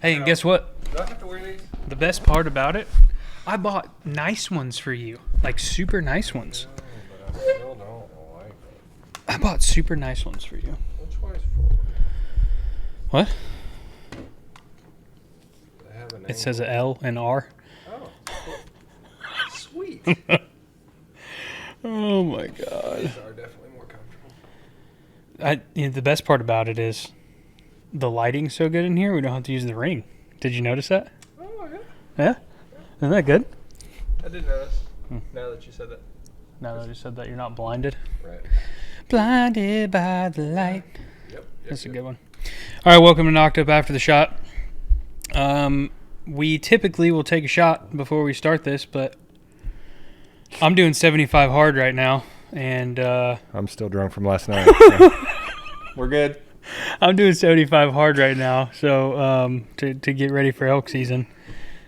Hey, and guess what? Do I have to wear these? The best part about it, I bought nice ones for you. Like super nice ones. No, but I still don't like it. I bought super nice ones for you. Which way is forward? What? They have an It says an L and R. Oh, cool. Sweet. Oh my god. These are definitely more comfortable. The best part about it is the lighting's so good in here, we don't have to use the ring. Did you notice that? Oh, yeah. Yeah? Isn't that good? I did notice. Now that you said that. Now that I just said that, you're not blinded. Right. Blinded by the light. Yep. That's a good one. All right, welcome to Knocked Up After the Shot. We typically will take a shot before we start this, but I'm doing 75 hard right now, and I'm still drunk from last night. So. We're good. I'm doing 75 hard right now, so to get ready for elk season.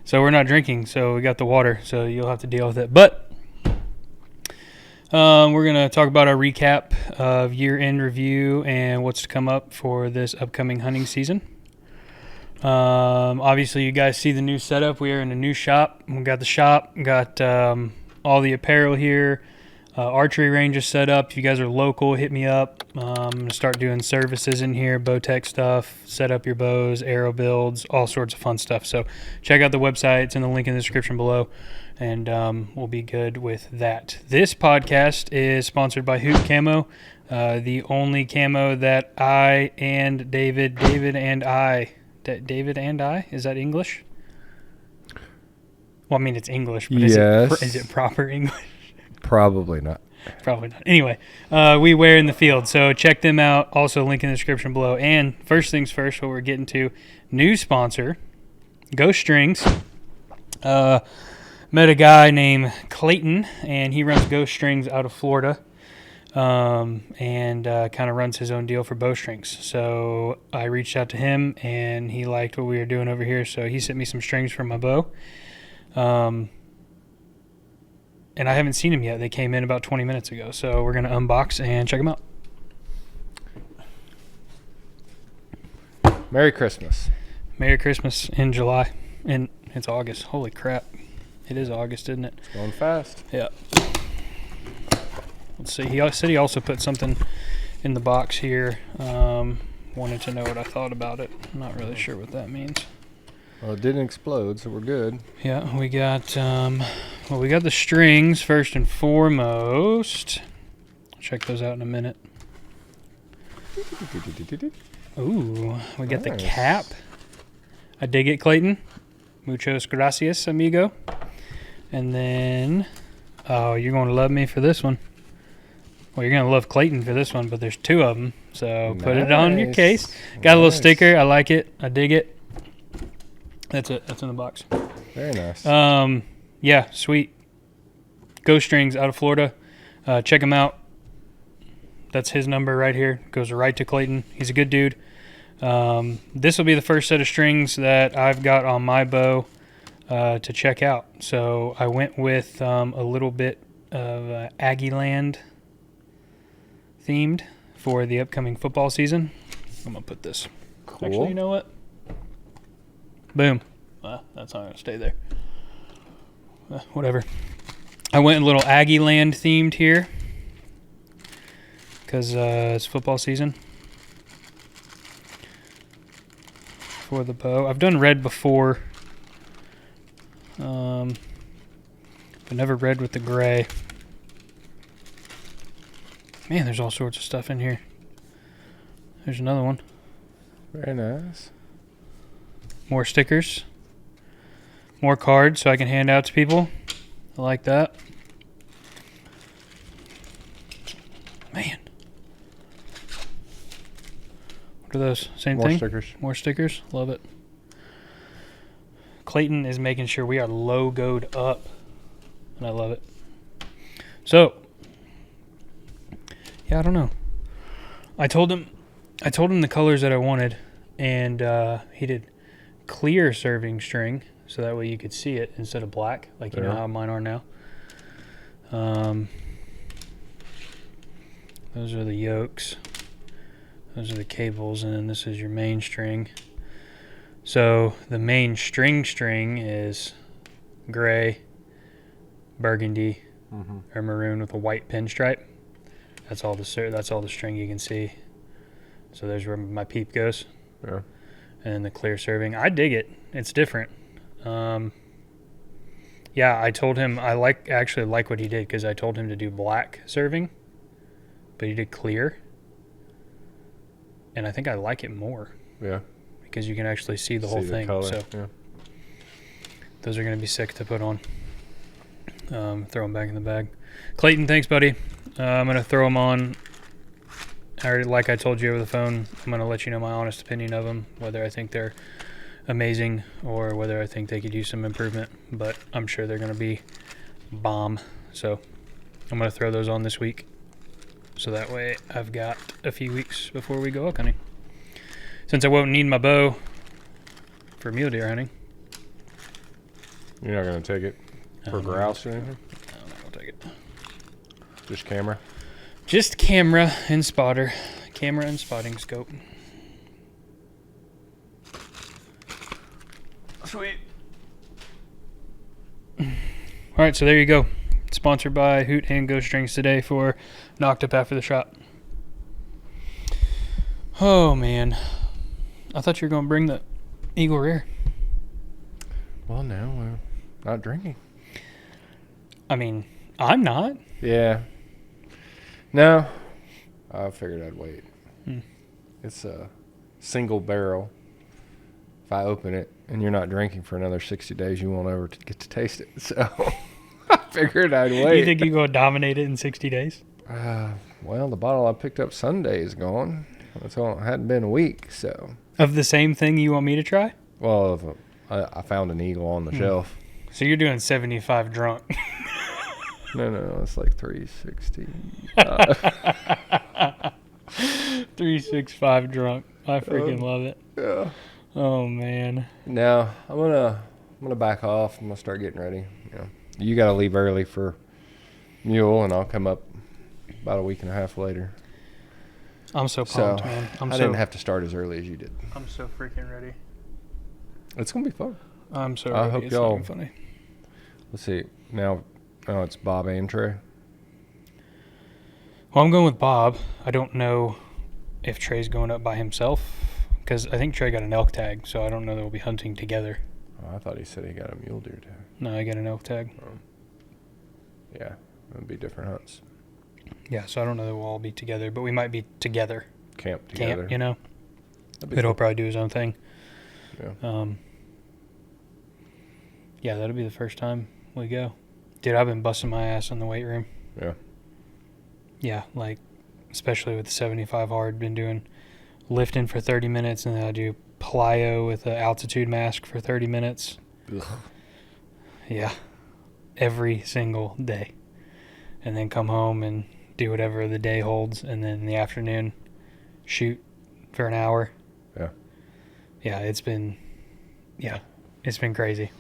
So we're not drinking, so we got the water, so you'll have to deal with it. But we're going to talk about our recap of year-end review and what's to come up for this upcoming hunting season. Obviously, you guys see the new setup. We are in a new shop. We got the shop, got all the apparel here. Archery range is set up. If you guys are local, hit me up. I'm going to start doing services in here, bow tech stuff, set up your bows, arrow builds, all sorts of fun stuff. So check out the website. It's in the link in the description below, and we'll be good with that. This podcast is sponsored by Hoot Camo, the only camo that I and David and I, is that English? Well, I mean, it's English, but Yes. is it proper English? Probably not. Probably not. Anyway, we wear in the field, so check them out. Also, link in the description below. And first things first, what we're getting to, new sponsor, Ghost Strings. Met a guy named Clayton, and he runs Ghost Strings out of Florida, and kind of runs his own deal for bowstrings. So I reached out to him, and he liked what we were doing over here, so he sent me some strings for my bow. And I haven't seen them yet. They came in about 20 minutes ago. So we're going to unbox and check them out. Merry Christmas. Merry Christmas in July. And it's August. Holy crap. It is August, isn't it? It's going fast. Yeah. Let's see. He said he also put something in the box here. Wanted to know what I thought about it. I'm not really sure what that means. Well, it didn't explode, so we're good. Yeah, we got we got the strings first and foremost. Check those out in a minute. Ooh, we got the cap. I dig it, Clayton. Muchos gracias, amigo. And then, oh, you're going to love me for this one. Well, you're going to love Clayton for this one, but there's two of them. So put it on your case. Got a little sticker. I like it. I dig it. That's it. That's in the box. Very nice. Yeah, sweet. Ghost Strings out of Florida. Check him out. That's his number right here. Goes right to Clayton. He's a good dude. This will be the first set of strings that I've got on my bow to check out. So I went with a little bit of Aggieland themed for the upcoming football season. I'm going to put this. Cool. Actually, you know what? Boom. That's not going to stay there. Whatever. I went a little Aggieland themed here because it's football season for the bow. I've done red before, but never red with the gray. Man, there's all sorts of stuff in here. There's another one. Very nice. More stickers. More cards so I can hand out to people. I like that. Man. What are those? Same More thing? stickers. More stickers. Love it. Clayton is making sure we are logoed up. And I love it. So. Yeah, I don't know. I told him the colors that I wanted. And he did clear serving string, so that way you could see it instead of black, like you know how mine are now. Those are the yokes. Those are the cables, and then this is your main string. So the main string is gray, burgundy, or maroon with a white pinstripe. That's all the string you can see. So there's where my peep goes. Yeah. And then the clear serving. I dig it. It's different. Yeah, I told him I actually like what he did because I told him to do black serving, but he did clear. And I think I like it more. Yeah. Because you can actually see the whole thing. Color. So yeah. Those are going to be sick to put on. Throw them back in the bag. Clayton, thanks, buddy. I'm going to throw them on. Like I told you over the phone, I'm going to let you know my honest opinion of them, whether I think they're amazing or whether I think they could use some improvement. But I'm sure they're going to be bomb. So I'm going to throw those on this week. So that way I've got a few weeks before we go elk hunting. Since I won't need my bow for mule deer hunting. You're not going to take it for grouse or anything? No, I'm not going to take it. Just camera? Just camera and spotter. Camera and spotting scope. Sweet. All right, so there you go. Sponsored by Hoot and Ghost Strings today for Knocked Up After the Shot. Oh, man. I thought you were going to bring the Eagle Rear. Well, no, we're not drinking. I mean, I'm not. Yeah. No. I figured I'd wait. It's a single barrel. If I open it and you're not drinking for another 60 days, you won't ever get to taste it. So I figured I'd wait. You think you're going to dominate it in 60 days? Well, the bottle I picked up Sunday is gone. It hadn't been a week, so. Of the same thing you want me to try? Well, I found an Eagle on the shelf. So you're doing 75 drunk. No, it's like 360. 365 drunk. I freaking love it. Yeah. Oh man. No, I'm gonna back off. I'm gonna start getting ready. You gotta leave early for mule, and I'll come up about a week and a half later. I'm so pumped, man. I didn't have to start as early as you did. I'm so freaking ready. It's gonna be fun. I'm so I ready. hope It's y'all. gonna be funny. Let's see. Now it's Bob and Trey. Well, I'm going with Bob. I don't know if Trey's going up by himself because I think Trey got an elk tag, so I don't know that we'll be hunting together. Oh, I thought he said he got a mule deer tag. No, I got an elk tag. Yeah, it'd be different hunts. Yeah, so I don't know that we'll all be together, but we might be together. Camp together. Camp, you know. That'd be It'll cool. probably do his own thing. Yeah. Yeah, that'll be the first time we go. Dude, I've been busting my ass in the weight room. Yeah. Yeah, like, especially with the 75 hard, been doing lifting for 30 minutes, and then I do plyo with an altitude mask for 30 minutes. Ugh. Yeah, every single day. And then come home and do whatever the day holds, and then in the afternoon, shoot for an hour. Yeah. Yeah, it's been crazy.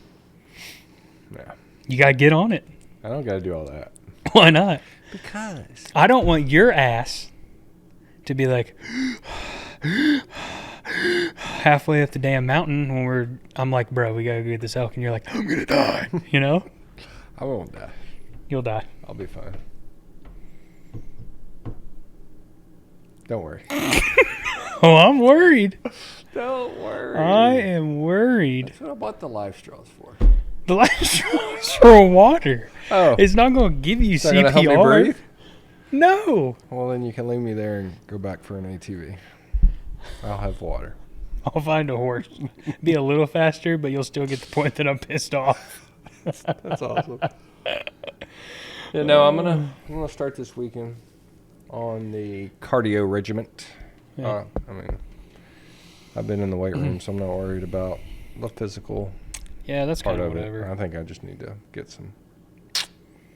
Yeah. You got to get on it. I don't got to do all that. Why not? Because. I don't want your ass to be like halfway up the damn mountain when I'm like, bro, we got to go get this elk. And you're like, I'm going to die. You know? I won't die. You'll die. I'll be fine. Don't worry. Oh, I'm worried. Don't worry. I am worried. That's what I bought the life straws for. The last straws for water. Oh. It's not going to give you Is that CPR. gonna help me breathe? No. Well, then you can leave me there and go back for an ATV. I'll have water. I'll find a horse. Be a little faster, but you'll still get the point that I'm pissed off. That's awesome. Yeah, no, I'm gonna start this weekend on the cardio regiment. Yeah. I've been in the weight room, so I'm not worried about the physical Yeah, that's part kind of of whatever. it. I think I just need to get some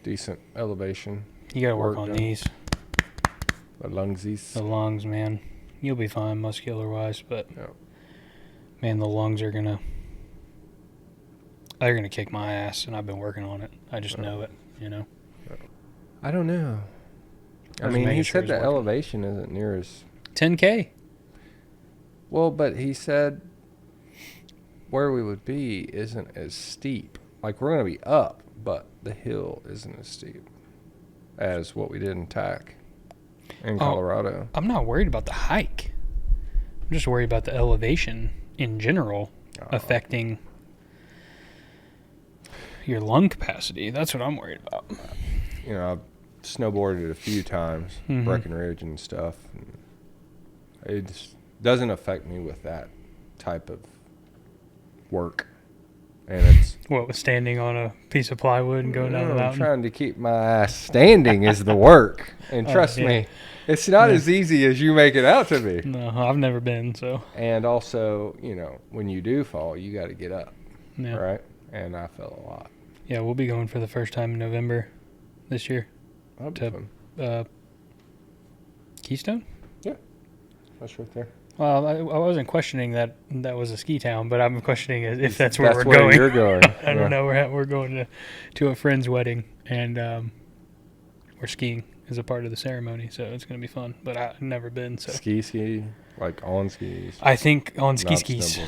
decent elevation. You got to work work on done. these. The lungsies. The lungs, man. You'll be fine muscular-wise, but, Yeah. man, the lungs are going to... They're going to kick my ass, and I've been working on it. I just know it, you know? I don't know. I Just mean, making he sure said he's the working. elevation isn't near as 10K. well, but he said where we would be isn't as steep. Like, we're going to be up, but the hill isn't as steep as what we did in TAC in Colorado. I'm not worried about the hike. I'm just worried about the elevation in general affecting your lung capacity. That's what I'm worried about. You know, I've snowboarded a few times, Breckenridge and stuff. And it just doesn't affect me with that type of work. And it's What, was standing on a piece of plywood and going down the mountain? trying to keep my ass standing is the work. And trust me, it's not as easy as you make it out to be. No, I've never been, so. And also, you know, when you do fall, you got to get up, Yeah. right? And I fell a lot. Yeah, we'll be going for the first time in November this year. That'll be To- fun. Keystone? That's right there. Well, I wasn't questioning that was a ski town, but I'm questioning if that's where That's we're where going. you're going. I don't know. We're going to a friend's wedding, and we're skiing as a part of the ceremony, so it's going to be fun. But I've never been, so. Ski, like on skis. I think on Not skis.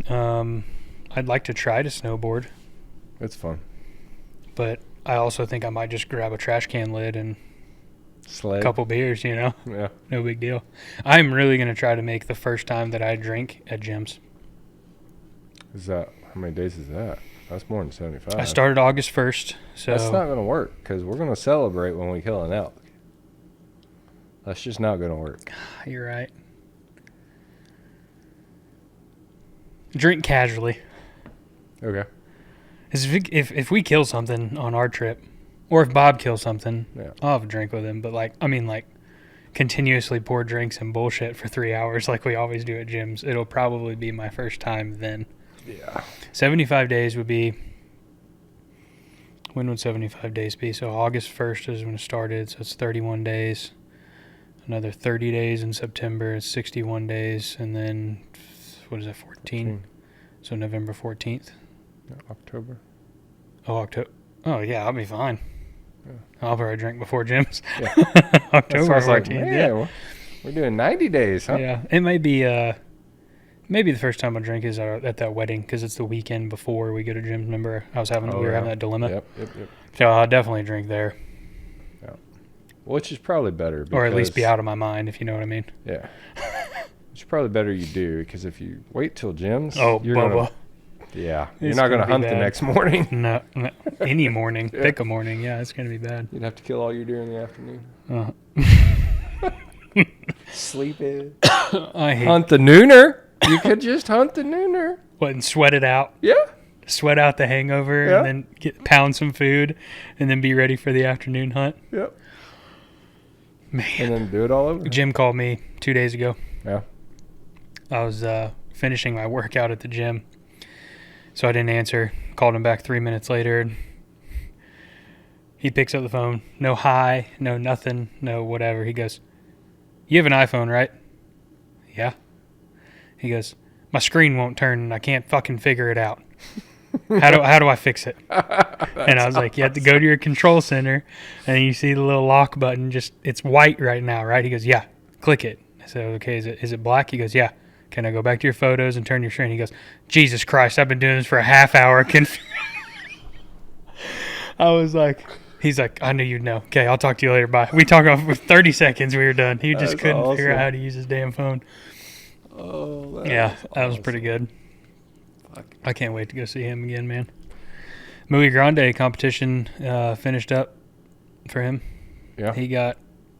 snowboard. I'd like to try to snowboard, It's fun. but I also think I might just grab a trash can lid and Sled. a couple beers, you know? Yeah. No big deal. I'm really going to try to make the first time that I drink at gyms. Is that, how many days is that? That's more than 75. I started August 1st, so That's not going to work because we're going to celebrate when we kill an elk. That's just not going to work. You're right. Drink casually. Okay. 'Cause if we kill something on our trip, or if Bob kills something, Yeah. I'll have a drink with him. But like continuously pour drinks and bullshit for 3 hours like we always do at gyms, it'll probably be my first time then. Yeah. 75 days would be. When would 75 days be? So August 1st is when it started, so it's 31 days. Another 30 days in September, it's 61 days, and then what is that, 14? So November 14th. Yeah, October. Oh, October. Oh, yeah, I'll be fine. Yeah. I'll probably drink before gyms. Yeah. October That's why I was 14th. like, Yeah. man, we're doing 90 days, huh? Yeah. It might be maybe the first time I drink is at that wedding because it's the weekend before we go to gyms. Remember, we were having that dilemma. Yep. So I'll definitely drink there, Which is probably better. or at least be because- out of my mind, if you know what I mean. Yeah. It's probably better you do because if you wait till gyms, Oh, you're Bubba. gonna, you're It's not gonna gonna be hunt the bad. next morning. No, any morning. Yeah. Pick a morning. Yeah, it's going to be bad. You'd have to kill all your deer in the afternoon. Sleep in. I hate Hunt the nooner. You could just hunt the nooner. what, and sweat it out. Yeah. Sweat out the hangover Yeah. and then pound some food and then be ready for the afternoon hunt. Yep. Man. And then do it all over. Jim called me 2 days ago. Yeah. I was finishing my workout at the gym, so I didn't answer. Called him back 3 minutes later. He picks up the phone. No hi, no nothing, no whatever. He goes, "You have an iPhone, right?" "Yeah." He goes, "My screen won't turn and I can't fucking figure it out. How do I fix it?" And I was like, "You have to go to your control center and you see the little lock button, it's white right now, right?" He goes, "Yeah, click it." I said, "Okay, is it black?" He goes, "Yeah." "Can I go back to your photos and turn your screen?" He goes, "Jesus Christ, I've been doing this for a half hour." I was like, he's like, "I knew you'd know. Okay, I'll talk to you later. Bye." We talked for 30 seconds. We were done. He just That's couldn't figure out awesome. how to use his damn phone. Oh, Yeah, that was pretty good. Fuck. I can't wait to go see him again, man. Muy Grande competition finished up for him. Yeah.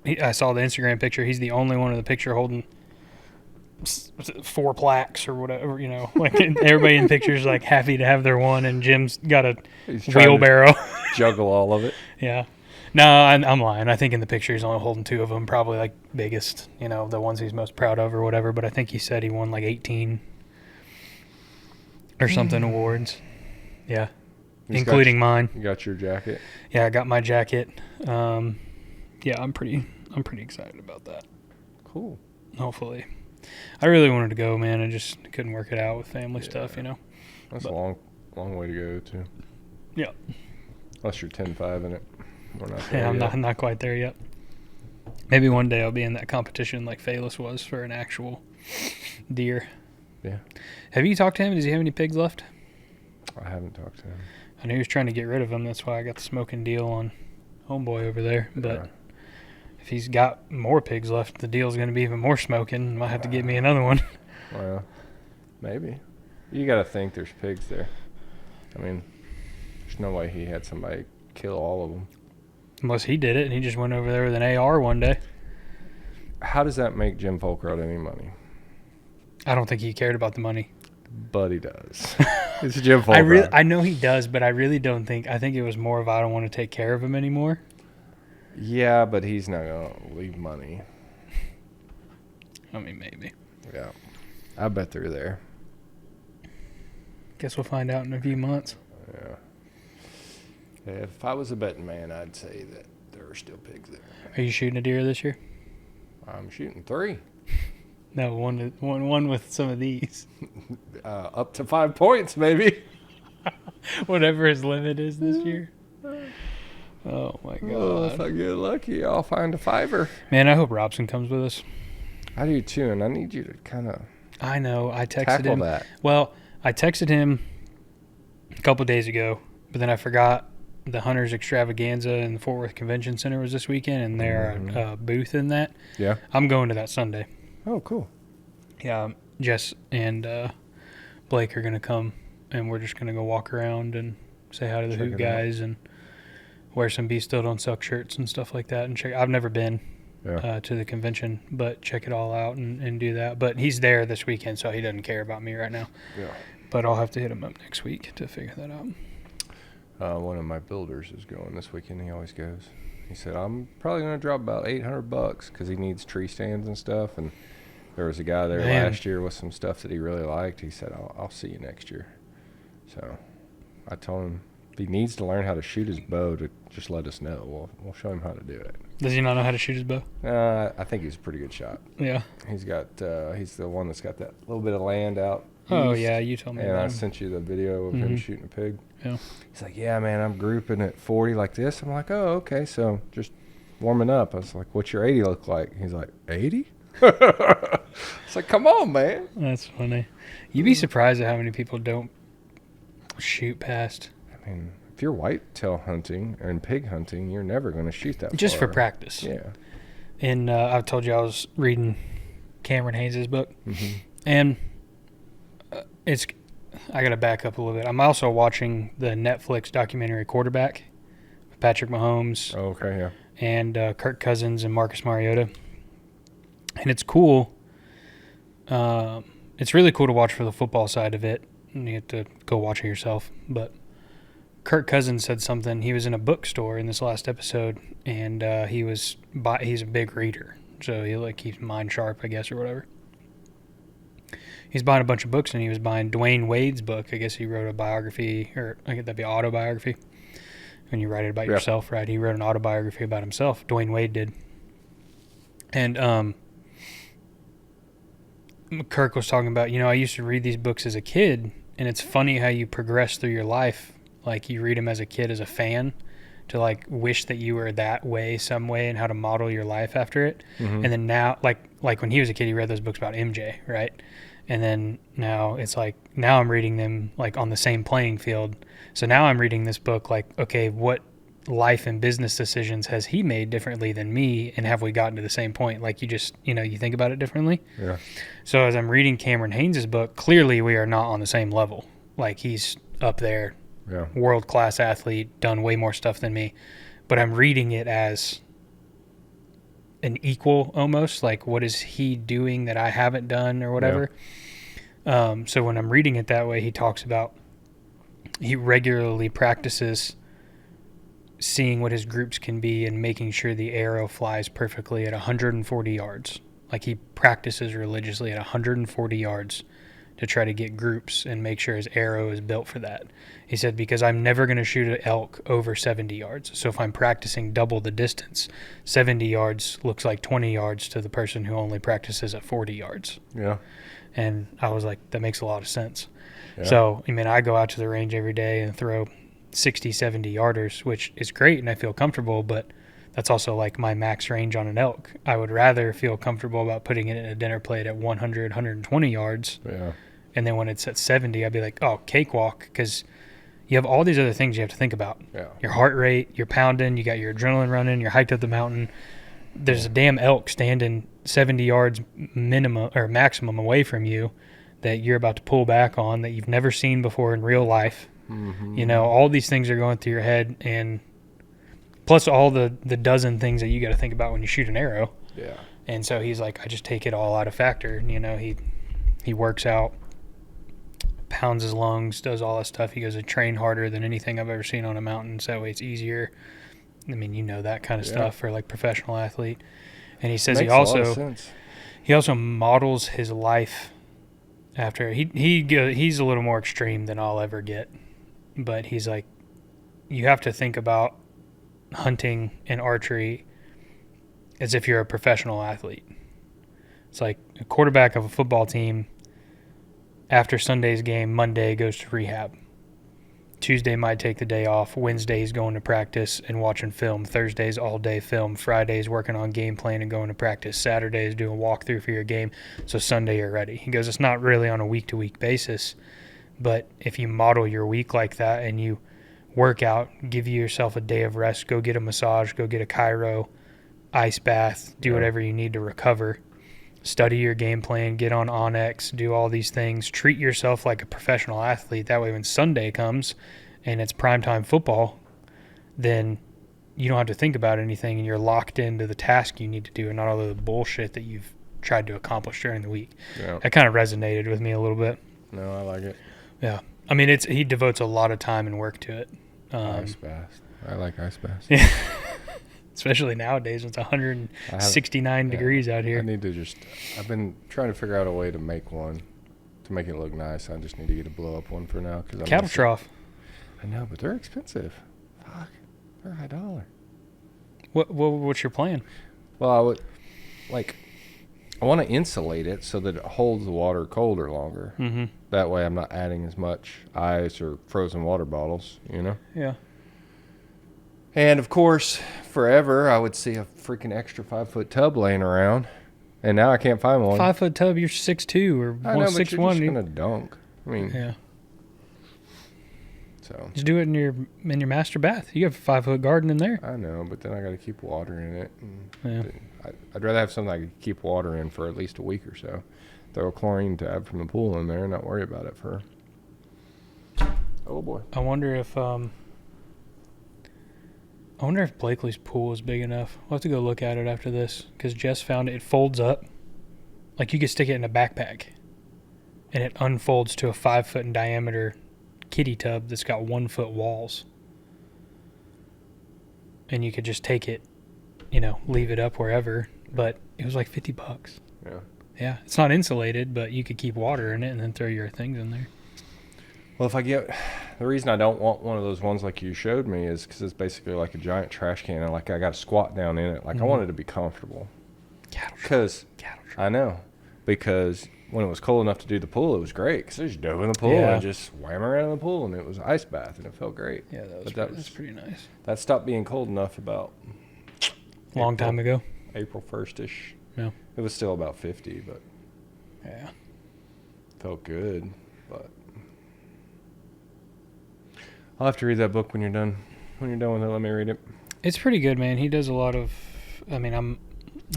I saw the Instagram picture. He's the only one in the picture holding 4 plaques or whatever, you know. Like everybody in the picture is like happy to have their one, and Jim's got a He's trying wheelbarrow. to juggle all of it. Yeah. No, I'm lying. I think in the picture he's only holding 2 of them, probably like biggest, you know, the ones he's most proud of or whatever. But I think he said he won like 18 or something awards. Yeah. Including mine. You got your jacket. Yeah, I got my jacket. Yeah, I'm pretty excited about that. Cool. Hopefully. I really wanted to go, man. I just couldn't work it out with family stuff, you know. That's But- a long way to go too. Yeah. Unless you're 10-5 in it. We're not Yeah, there I'm not quite there yet. Maybe one day I'll be in that competition like Phalis was for an actual deer. Yeah. Have you talked to him? Does he have any pigs left? I haven't talked to him. I knew he was trying to get rid of them. That's why I got the smoking deal on Homeboy over there. But if he's got more pigs left, the deal's going to be even more smoking. Might have to get me another one. Well, maybe. You got to think there's pigs there. I mean, there's no way he had somebody kill all of them. Unless he did it and he just went over there with an AR one day. How does that make Jim Folkrod any money? I don't think he cared about the money. But he does. It's Jim Folkrod. I know he does, but I really don't think. I think it was more of I don't want to take care of him anymore. Yeah, but he's not going to leave money. I mean, maybe. Yeah. I bet they're there. Guess we'll find out in a few months. Yeah. If I was a betting man, I'd say that there are still pigs there. Are you shooting a deer this year? I'm shooting 3. No, one with some of these. Up to 5 points, maybe. Whatever his limit is this year. Oh, my God. Oh, if I get lucky, I'll find a 5er. Man, I hope Robson comes with us. I do too, and I need you to kind of I know. I texted tackle him. that. Well, I texted him a couple days ago, but then I forgot the Hunters Extravaganza in the Fort Worth Convention Center was this weekend, and they're booth in that. Yeah. I'm going to that Sunday. Oh, cool. Yeah, Jess and Blake are going to come, and we're just going to go walk around and say hi to the Hoot guys and wear some Be Still Don't Suck shirts and stuff like that. And check. I've never been to the convention, but check it all out and do that. But he's there this weekend, so he doesn't care about me right now. Yeah. But I'll have to hit him up next week to figure that out. One of my builders is going this weekend. He always goes. He said, I'm probably going to drop about $800 because he needs tree stands and stuff. And there was a guy there last year with some stuff that he really liked. He said, I'll see you next year. So I told him if he needs to learn how to shoot his bow, to just let us know. We'll show him how to do it. Does he not know how to shoot his bow? I think he's a pretty good shot. Yeah. He's the one that's got that little bit of land out east. Oh, yeah, you told me and that. I sent you the video of him shooting a pig. Yeah. He's like, yeah, man, I'm grouping at 40 like this. I'm like, oh, okay, so just warming up. I was like, what's your 80 look like? He's like, 80? It's like, come on, man. That's funny. You'd be surprised at how many people don't shoot past. I mean, if you're whitetail hunting and pig hunting, you're never going to shoot that just far. for practice. Yeah. And I've told you I was reading Cameron Hayes' book. Mm-hmm. And I got to back up a little bit. I'm also watching the Netflix documentary Quarterback with Patrick Mahomes. Oh, okay, yeah. And Kirk Cousins and Marcus Mariota. And it's cool. It's really cool to watch for the football side of it. And you have to go watch it yourself. But Kirk Cousins said something. He was in a bookstore in this last episode, and he's a big reader. So he keeps mind sharp, I guess, or whatever. He's buying a bunch of books, and he was buying Dwayne Wade's book. I guess he wrote a biography, or I guess that'd be autobiography. When you write it about yourself, right? He wrote an autobiography about himself. Dwayne Wade did. And Kirk was talking about, I used to read these books as a kid, and it's funny how you progress through your life. Like, you read them as a kid as a fan to, wish that you were that way some way and how to model your life after it. Mm-hmm. And then now, like when he was a kid, he read those books about MJ, right? And then now it's now I'm reading them, on the same playing field. So now I'm reading this book okay, what life and business decisions has he made differently than me, and have we gotten to the same point? You just, you think about it differently. Yeah. So as I'm reading Cameron Haynes' book, clearly we are not on the same level. He's up there. Yeah. World-class athlete, done way more stuff than me. But I'm reading it as an equal almost. What is he doing that I haven't done or whatever? Yeah. So when I'm reading it that way, he talks about he regularly practices seeing what his groups can be and making sure the arrow flies perfectly at 140 yards. He practices religiously at 140 yards to try to get groups and make sure his arrow is built for that. He said, because I'm never going to shoot an elk over 70 yards. So if I'm practicing double the distance, 70 yards looks like 20 yards to the person who only practices at 40 yards. Yeah. And I was like, that makes a lot of sense. Yeah. So, I go out to the range every day and throw 60, 70 yarders, which is great and I feel comfortable, but that's also my max range on an elk. I would rather feel comfortable about putting it in a dinner plate at 100, 120 yards. Yeah. And then when it's at 70, I'd be like, oh, cakewalk, because you have all these other things you have to think about. Yeah. Your heart rate, you're pounding, you got your adrenaline running, you're hiked up the mountain. There's a damn elk standing 70 yards minimum or maximum away from you that you're about to pull back on that you've never seen before in real life. Mm-hmm. You know, all these things are going through your head, and plus all the dozen things that you got to think about when you shoot an arrow. Yeah. And so he's like, I just take it all out of factor. You know, he works out, pounds his lungs, does all that stuff. He goes to train harder than anything I've ever seen on a mountain, so that way it's easier. I mean, you know, that kind of stuff for like professional athlete. And he says Makes a lot of sense. he also models his life after he's a little more extreme than I'll ever get. But he's like, you have to think about hunting and archery as if you're a professional athlete. It's like a quarterback of a football team after Sunday's game, Monday goes to rehab. Tuesday might take the day off. Wednesday's going to practice and watching film. Thursday's all day film. Friday's working on game plan and going to practice. Saturday's doing a walkthrough for your game. So Sunday you're ready. He goes, it's not really on a week-to-week basis, but if you model your week like that and you work out, give yourself a day of rest, go get a massage, go get a chiro, ice bath, do whatever you need to recover. Study your game plan, get on Onyx, do all these things. Treat yourself like a professional athlete. That way when Sunday comes and it's primetime football, then you don't have to think about anything and you're locked into the task you need to do and not all the bullshit that you've tried to accomplish during the week. Yeah. That kind of resonated with me a little bit. No, I like it. Yeah. I mean, he devotes a lot of time and work to it. Ice bath. I like ice baths. Yeah. Especially nowadays, it's 169 degrees out here. I've been trying to figure out a way to make one, to make it look nice. I just need to get a blow-up one for now. Cattle trough. I know, but they're expensive. Fuck. They're high dollar. What's your plan? Well, I want to insulate it so that it holds the water colder longer. Mm-hmm. That way I'm not adding as much ice or frozen water bottles, you know? Yeah. And, of course, forever I would see a freaking extra 5-foot tub laying around. And now I can't find one. 5-foot tub, you're 6'2" or 161. I know, but you're just going to dunk. I mean. Yeah. So. Just do it in your master bath. You have a 5-foot garden in there. I know, but then I got to keep water in it. And I'd rather have something I could keep water in for at least a week or so. Throw a chlorine tab from the pool in there and not worry about it for. Oh, boy. I wonder if Blakely's pool is big enough. We'll have to go look at it after this because Jess found it. It folds up. Like you could stick it in a backpack and it unfolds to a 5-foot in diameter kiddie tub that's got 1-foot walls. And you could just take it, leave it up wherever. But it was like $50. Yeah. Yeah. It's not insulated, but you could keep water in it and then throw your things in there. Well, the reason I don't want one of those ones like you showed me is because it's basically like a giant trash can, and I got to squat down in it. I want it to be comfortable. Cattle. I know, because when it was cold enough to do the pool, it was great because I just dove in the pool and just swam around in the pool, and it was ice bath, and it felt great. Yeah, that's pretty nice. That stopped being cold enough about long time ago. April 1st-ish. Yeah. It was still about 50, but yeah, felt good, but. I'll have to read that book when you're done. When you're done with it, let me read it. It's pretty good, man. He does a lot of, I'm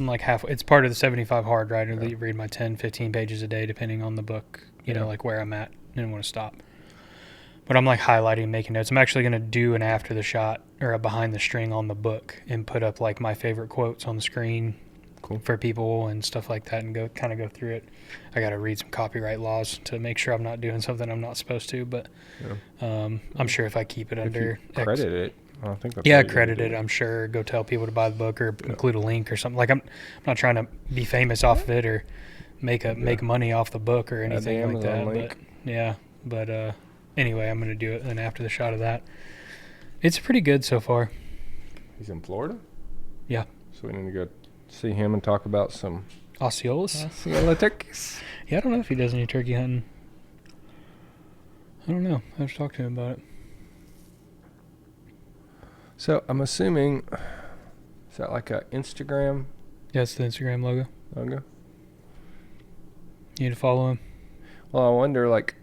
like halfway. It's part of the 75 hard rider that you read my 10, 15 pages a day, depending on the book, like where I'm at and want to stop. But I'm like highlighting, making notes. I'm actually going to do an after the shot or a behind the string on the book and put up like my favorite quotes on the screen for people and stuff like that and go through it. I got to read some copyright laws to make sure I'm not doing something I'm not supposed to, but I'm sure if I keep it under credit it. I don't think that's credit it. I'm sure go tell people to buy the book or include a link or something. Like I'm not trying to be famous off of it or make money off the book or anything like that. Link. But anyway, I'm going to do it and after the shot of that. It's pretty good so far. He's in Florida? Yeah. So we need to go see him and talk about some Osceola turkeys. Yeah, I don't know if he does any turkey hunting. I don't know. I have to talk to him about it. So I'm assuming, is that like a Instagram? Yeah, it's the Instagram logo. You need to follow him. Well, I wonder, like,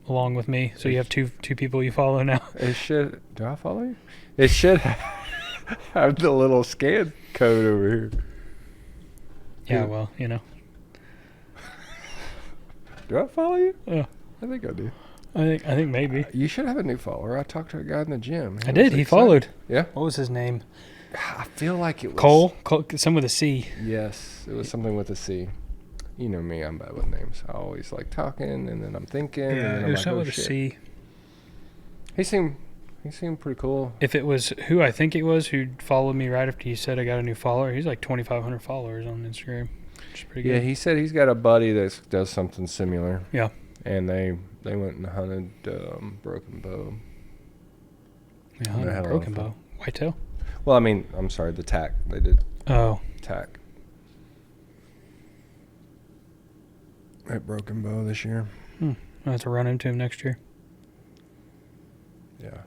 along with me. So you have two people you follow now. it should. Do I follow you? It should have the little scan code over here. Yeah, well, you know. Do I follow you? Yeah. I think I do. I think maybe. You should have a new follower. I talked to a guy in the gym. I did. He followed. Yeah. What was his name? I feel like it was Cole? Some with a C. Yes, it was something with a C. You know me, I'm bad with names. I always like talking, and then I'm thinking. and then Yeah, I'm it was like, something oh, with a shit. C. He seemed pretty cool. If it was who I think it was who followed me right after you said I got a new follower, he's like 2,500 followers on Instagram. Which is pretty Yeah, good. he said he's got a buddy that does something similar. Yeah. And they went and hunted broken bow. Yeah, They had a lot of broken fun. bow. Whitetail? Well, I mean, I'm sorry, the tack. They did Oh. tack. At broken bow this year. I'll have to run into him next year. Yeah.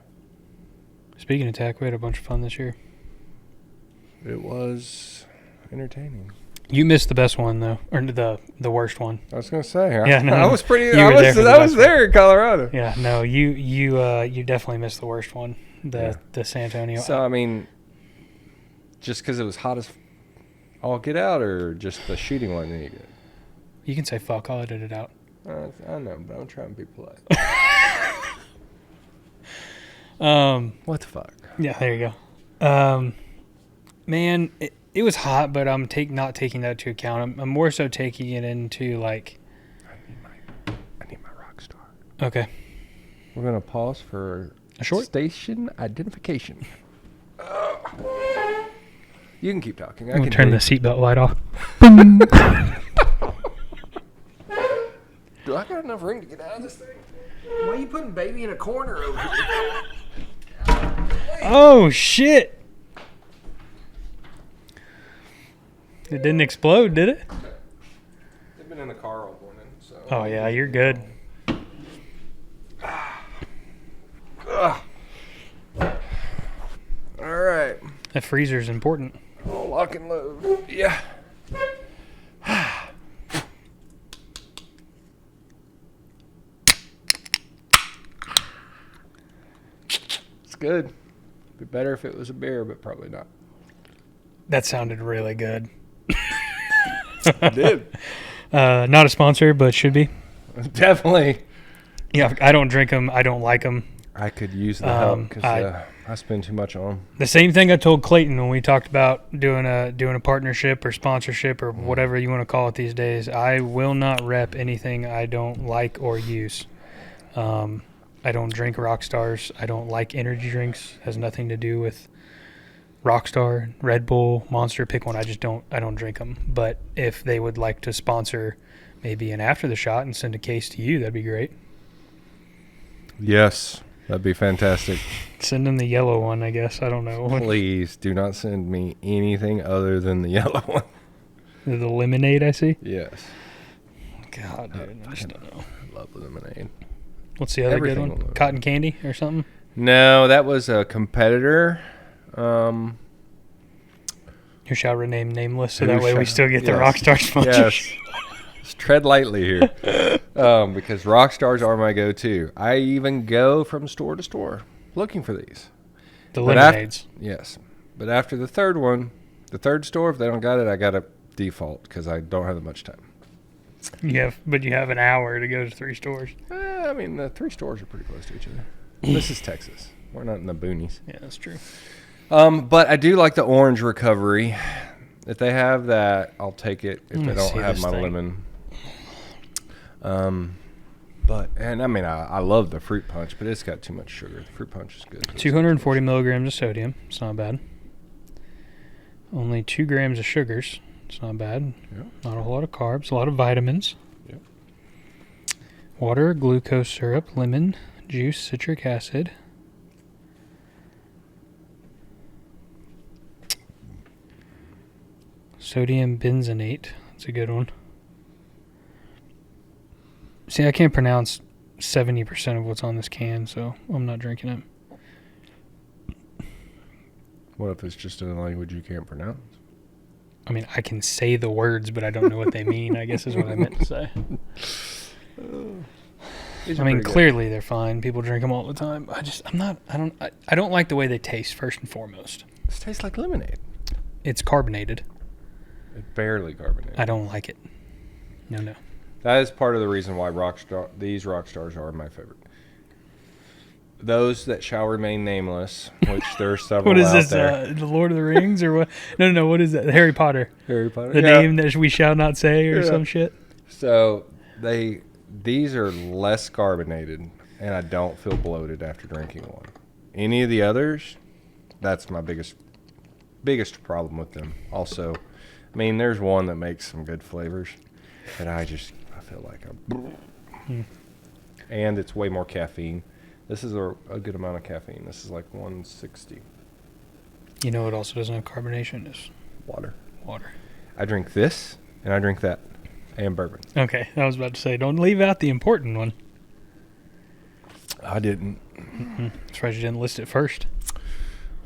Speaking of tack, we had a bunch of fun this year. It was entertaining. You missed the best one though, or the worst one. I was gonna say. Yeah, no, I was pretty. you I were there for the was best there in Colorado. Yeah, no, you definitely missed the worst one. The San Antonio. So I mean, just because it was hot as all get out, or just the shooting wasn't any good. You can say fuck. I'll edit it out. I know, but I'm trying to be polite. What the fuck? Yeah, there you go. Man, it was hot, but I'm not taking that into account. I'm more so taking it into like. I need my rock star. Okay. We're gonna pause for A short? station identification. You can keep talking. I'm gonna turn the seatbelt light off. Do I got enough room to get out of this thing? Why are you putting baby in a corner over here? Oh shit! It didn't explode, did it? They've been in the car all morning, so. Oh yeah, you're good. All right. That freezer's important. Oh, lock and load. Yeah. It's good. Be better if it was a beer, but probably not. That sounded really good. It did. Not a sponsor, but should be. Definitely. Yeah, I don't drink them. I don't like them. I could use the help because I spend too much on them. The same thing I told Clayton when we talked about doing a partnership or sponsorship or whatever you want to call it these days. I will not rep anything I don't like or use. I don't drink Rockstars. I don't like energy drinks. Has nothing to do with Rockstar, Red Bull, Monster. Pick one. I don't drink them. But if they would like to sponsor maybe an after the shot and send a case to you, that'd be great. Yes, that'd be fantastic. Send them the yellow one, I guess. I don't know. Please do not send me anything other than the yellow one. The lemonade, I see. Yes. God, dude, I just don't know. I love lemonade. What's the other Everything good will one? look Cotton candy or something? No, that was a competitor. Who shall remain nameless, so Who that way we shall- still get the yes. Rockstar sponsorship. Yes. Just tread lightly here. Because Rockstars are my go-to. I even go from store to store looking for these. The But lemonades. Yes. But after the third one, the third store, if they don't got it, I got to default because I don't have that much time. You have an hour to go to 3 stores. I mean, the 3 stores are pretty close to each other. This is Texas. We're not in the boonies. Yeah, that's true. But I do like the orange recovery. If they have that, I'll take it. If Let they me don't see have this my thing. lemon. I love the fruit punch, but it's got too much sugar. The fruit punch is good. 240 milligrams of sodium. It's not bad. Only 2 grams of sugars. It's not bad. Yeah. Not a whole lot of carbs. A lot of vitamins. Yep. Water, glucose syrup, lemon, juice, citric acid. Sodium benzenate. That's a good one. See, I can't pronounce 70% of what's on this can, so I'm not drinking it. What if it's just in a language you can't pronounce? I mean, I can say the words, but I don't know what they mean, I guess is what I meant to say. These I are mean, pretty good. clearly they're fine. People drink them all the time. I don't like the way they taste, first and foremost. This tastes like lemonade. It's carbonated. It's barely carbonated. I don't like it. No. That is part of the reason why these rock stars are my favorite. Those that shall remain nameless, which there are several What is out this, there. the Lord of the Rings or what? No, what is that? Harry Potter. Harry Potter. The name that we shall not say or some shit. So these are less carbonated, and I don't feel bloated after drinking one. Any of the others, that's my biggest problem with them. Also, I mean, there's one that makes some good flavors, but I feel like and it's way more caffeine. This is a good amount of caffeine. This is like 160. You know what also doesn't have carbonation is Water. I drink this, and I drink that, and bourbon. Okay, I was about to say, don't leave out the important one. I didn't. Surprised you didn't list it first.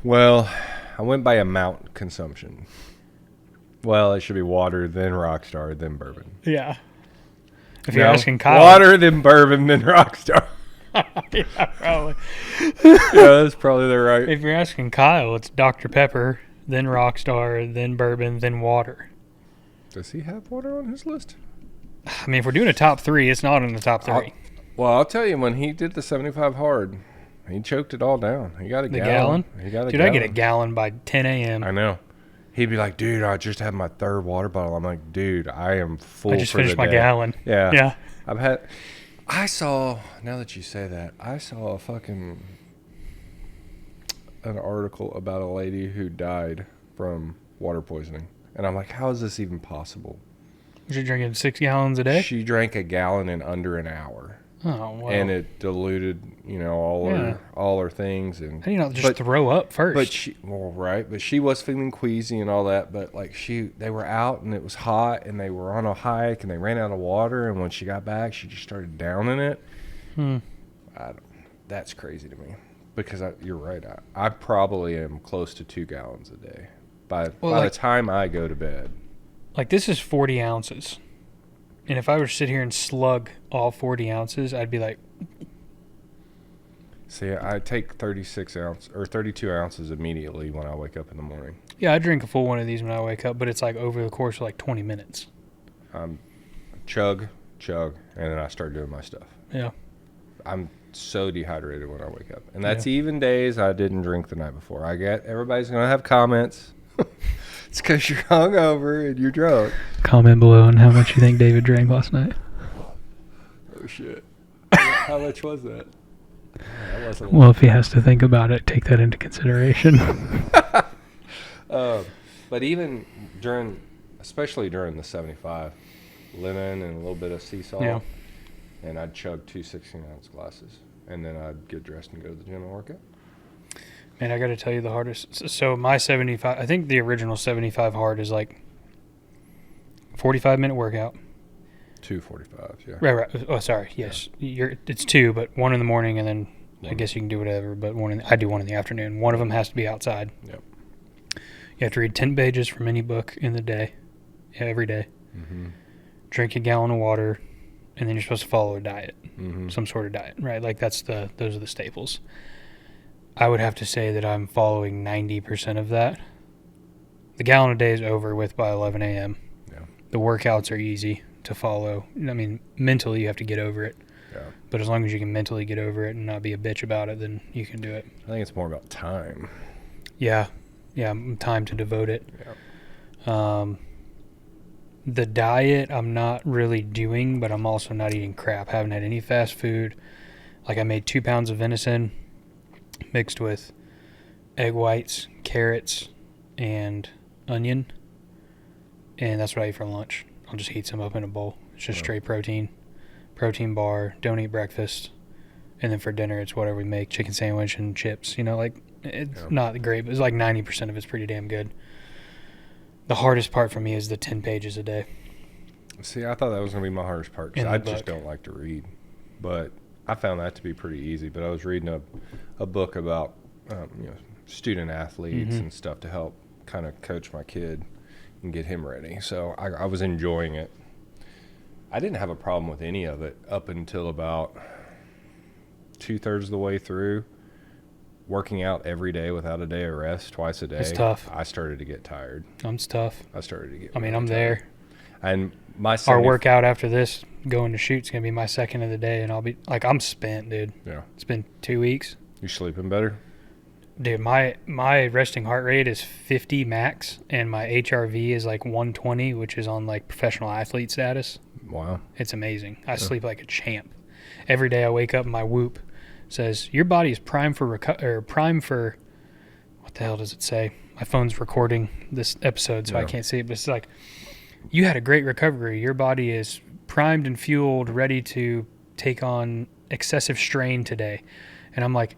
Well, I went by amount consumption. Well, it should be water, then Rockstar, then bourbon. Yeah. If you're asking Kyle. Water, then bourbon, then Rockstar. Yeah, probably. Yeah, that's probably the right. If you're asking Kyle, it's Dr. Pepper, then Rockstar, then bourbon, then water. Does he have water on his list? I mean, if we're doing a top three, it's not in the top three. I'll tell you, when he did the 75 hard, he choked it all down. He got a The gallon. gallon? He got a Dude, gallon. I get a gallon by 10 a.m. I know. He'd be like, dude, I just had my third water bottle. I'm like, dude, I am full. I just for finished the my day. gallon. Yeah. Yeah. I saw, now that you say that, I saw an article about a lady who died from water poisoning. And I'm like, how is this even possible? Was you drinking 6 gallons a day? She drank a gallon in under an hour. Oh, wow. And it diluted, all her things. And How do you not just throw up first? But she was feeling queasy and all that. But they were out and it was hot and they were on a hike and they ran out of water. And when she got back, she just started downing it. That's crazy to me because you're right. I probably am close to 2 gallons a day by the time I go to bed. Like, this is 40 ounces. And if I were to sit here and slug all 40 ounces, I'd be like... See, I take 32 ounces immediately when I wake up in the morning. Yeah, I drink a full one of these when I wake up, but it's like over the course of like 20 minutes. Chug, and then I start doing my stuff. Yeah. I'm so dehydrated when I wake up. And that's even days I didn't drink the night before. Everybody's going to have comments. It's because you're hungover and you're drunk. Comment below on how much you think David drank last night. Oh, shit. How much was that? Well, if he has to think about it, take that into consideration. But even especially during the 75, lemon and a little bit of sea salt, and I'd chug 2 16-ounce glasses, and then I'd get dressed and go to the gym and work out. Man, I got to tell you the hardest. So my 75, I think the original 75 hard is like 45-minute workout. 2:45, yeah. Right. Oh, sorry. Yes, it's 2, but 1 in the morning, and then I guess you can do whatever. But I do 1 in the afternoon. One of them has to be outside. Yep. You have to read 10 pages from any book in the day, every day. Mm-hmm. Drink a gallon of water, and then you're supposed to follow a diet, Mm-hmm. some sort of diet, right? Like those are the staples. I would have to say that I'm following 90% of that. The gallon a day is over with by 11 a.m. Yeah. The workouts are easy to follow. I mean, mentally you have to get over it. Yeah. But as long as you can mentally get over it and not be a bitch about it, then you can do it. I think it's more about time. Yeah, time to devote it. Yeah. The diet I'm not really doing, but I'm also not eating crap. Haven't had any fast food. Like I made 2 pounds of venison mixed with egg whites, carrots, and onion. And that's what I eat for lunch. I'll just heat some up in a bowl. It's just straight protein bar, don't eat breakfast. And then for dinner, it's whatever we make, chicken sandwich and chips. It's not great, but it's like 90% of it's pretty damn good. The hardest part for me is the 10 pages a day. See, I thought that was going to be my hardest part because I just don't like to read. But I found that to be pretty easy. But I was reading a book about student athletes and stuff to help kind of coach my kid and get him ready. So I was enjoying it. I didn't have a problem with any of it up until about 2/3 of the way through. Working out every day without a day of rest, twice a day. It's tough. I started to get tired. It's tough. I started to get. I mean, really I'm tired. there. And my Our workout after this, going to shoot's gonna be my second of the day, and I'll be like, I'm spent, dude. Yeah. It's been 2 weeks. You sleeping better? Dude, my resting heart rate is 50 max, and my HRV is like 120, which is on like professional athlete status. Wow. It's amazing. I sleep like a champ. Every day I wake up and my Whoop says, your body is primed for what the hell does it say? My phone's recording this episode, so I can't see it, but it's like, you had a great recovery. Your body is primed and fueled, ready to take on excessive strain today. And I'm like,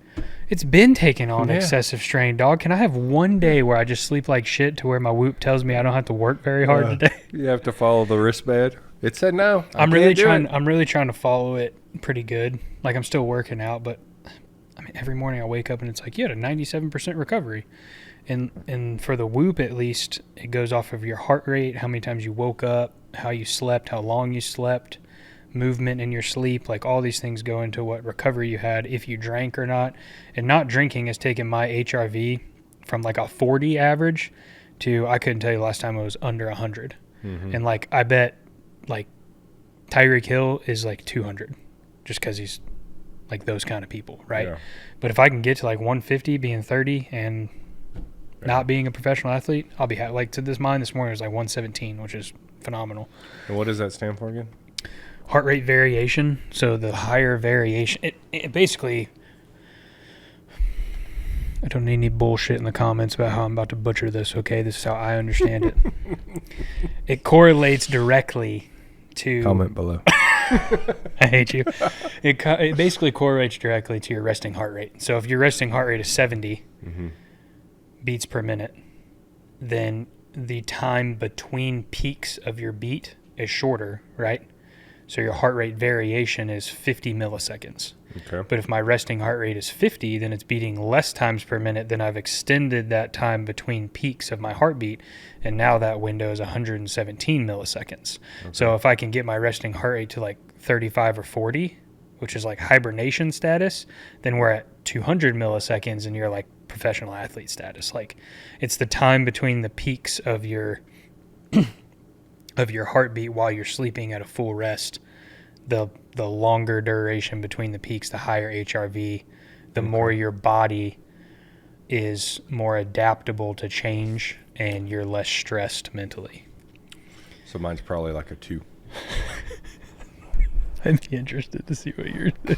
it's been taking on excessive strain, dog. Can I have one day where I just sleep like shit to where my Whoop tells me I don't have to work very hard today? You have to follow the wristband. It said no. I'm really trying to follow it pretty good. Like, I'm still working out, but I mean, every morning I wake up and it's like, you had a 97% recovery. And for the Whoop, at least, it goes off of your heart rate, how many times you woke up, how you slept, how long you slept, movement in your sleep. Like, all these things go into what recovery you had, if you drank or not. And not drinking has taken my HRV from like a 40 average to, I couldn't tell you last time it was under 100. Mm-hmm. And like, I bet like Tyreek Hill is like 200 just because he's like those kind of people, right? Yeah. But if I can get to like 150 being 30 and not being a professional athlete, I'll be happy. Like, to this morning it was like 117, which is phenomenal. And what does that stand for again? Heart rate variation. So the higher variation, it basically, I don't need any bullshit in the comments about how I'm about to butcher this, okay? This is how I understand it. It correlates directly to... Comment below. I hate you. It basically correlates directly to your resting heart rate. So if your resting heart rate is 70 beats per minute, then the time between peaks of your beat is shorter, right? So your heart rate variation is 50 milliseconds. Okay. But if my resting heart rate is 50, then it's beating less times per minute. Then I've extended that time between peaks of my heartbeat, and now that window is 117 milliseconds. Okay. So if I can get my resting heart rate to like 35 or 40, which is like hibernation status, then we're at 200 milliseconds and you're like professional athlete status. Like, it's the time between the peaks of your heartbeat while you're sleeping at a full rest. The longer duration between the peaks, the higher HRV, the more your body is more adaptable to change and you're less stressed mentally. So mine's probably like a 2. I'd be interested to see what yours is.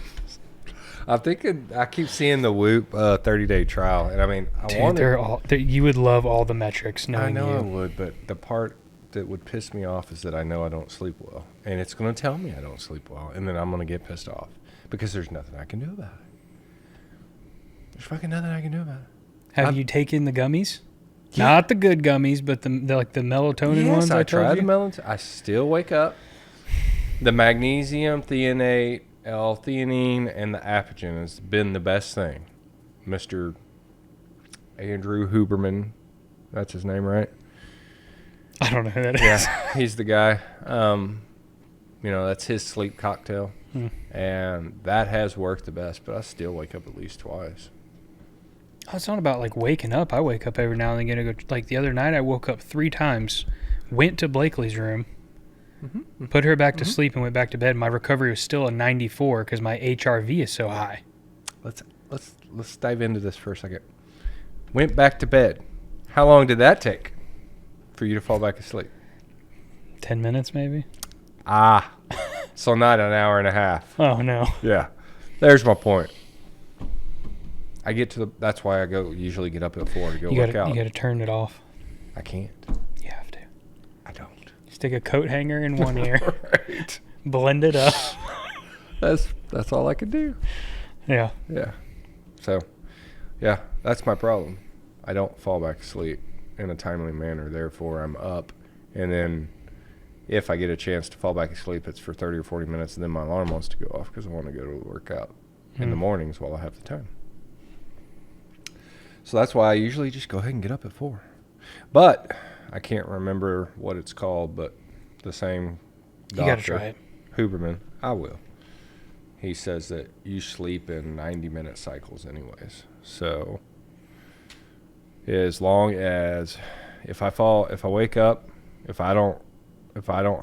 I'm thinking, I keep seeing the Whoop 30-day trial, and I mean, you would love all the metrics. I know I would, but the part that would piss me off is that I know I don't sleep well, and it's going to tell me I don't sleep well, and then I'm going to get pissed off because there's nothing I can do about it. There's fucking nothing I can do about it. Have you taken the gummies? Yeah. Not the good gummies, but the melatonin ones. I tried the melatonin. I still wake up. The magnesium, threonate, L-theanine, and the Apogen has been the best thing. Mr. Andrew Huberman, that's his name, right? I don't know who that is. Yeah, he's the guy. That's his sleep cocktail. And that has worked the best, but I still wake up at least twice. Oh, it's not about like waking up. I wake up every now and again. Like the other night, I woke up 3 times, went to Blakely's room, put her back to sleep, and went back to bed. My recovery was still a 94 because my HRV is so high. Let's dive into this for a second. Went back to bed. How long did that take for you to fall back asleep? 10 minutes, maybe. So not an hour and a half. Oh no. Yeah, there's my point. That's why I usually get up at 4 to go work out. You got to turn it off. I can't. You have to. I don't. Stick a coat hanger in one ear. Right. Blend it up. That's all I can do. Yeah. Yeah. So, yeah, that's my problem. I don't fall back asleep in a timely manner. Therefore, I'm up. And then if I get a chance to fall back asleep, it's for 30 or 40 minutes, and then my alarm wants to go off because I want to go to work out in the mornings while I have the time. So that's why I usually just go ahead and get up at 4. But I can't remember what it's called, but the same You got to try it. Huberman, I will. He says that you sleep in 90-minute cycles anyways. So as long as if I wake up, if I don't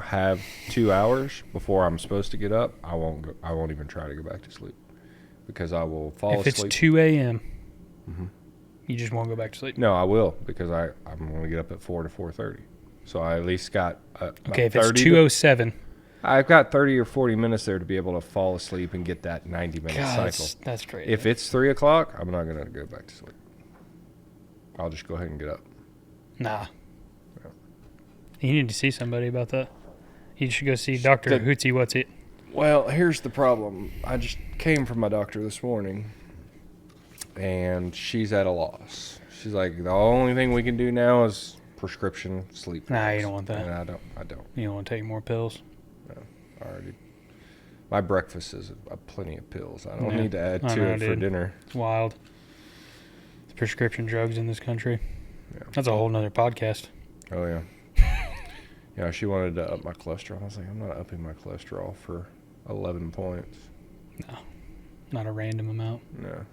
have 2 hours before I'm supposed to get up, I won't even try to go back to sleep because I will fall asleep. If it's 2 a.m., you just won't go back to sleep? No, I will because I'm going to get up at 4 to 4:30. So I at least got okay, if it's 2:07. I've got 30 or 40 minutes there to be able to fall asleep and get that 90-minute cycle. That's great. If it's 3 o'clock, I'm not going to go back to sleep. I'll just go ahead and get up. Nah. Yeah. You need to see somebody about that. You should go see Dr. Hootsy What's It. Well, here's the problem. I just came from my doctor this morning, and she's at a loss. She's like, the only thing we can do now is prescription sleep pills. Nah, you don't want that. And I don't. You don't want to take more pills? No, already. My breakfast is plenty of pills. I don't need to add to it for dinner. It's wild. The prescription drugs in this country. Yeah. That's a whole nother podcast. Oh, yeah. Yeah, she wanted to up my cholesterol. I was like, I'm not upping my cholesterol for 11 points. No, not a random amount. No.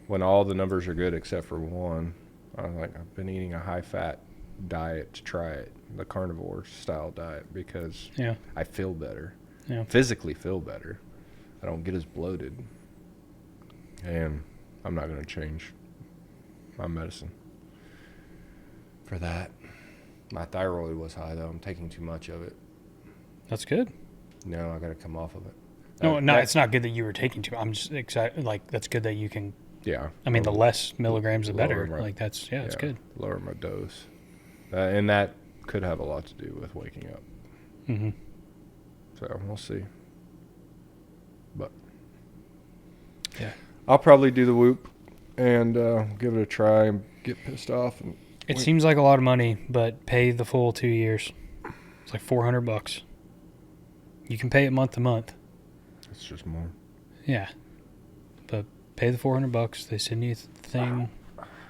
When all the numbers are good except for one, I was like, I've been eating a high-fat diet to try it, the carnivore-style diet, because I feel better. Yeah. Physically feel better. I don't get as bloated. And I'm not going to change my medicine for that. My thyroid was high, though. I'm taking too much of it. That's good. No, I got to come off of it. No, it's not good that you were taking too. I'm just excited. Like, that's good that you can. Yeah. I mean, the less milligrams, the better. My, like, that's good. Lower my dose. And that could have a lot to do with waking up. Mm-hmm. So, we'll see. But, yeah. I'll probably do the Whoop and give it a try and get pissed off. And it seems like a lot of money, but pay the full 2 years. It's like $400. You can pay it month to month. It's just more. Yeah. But pay the $400. They send you a thing.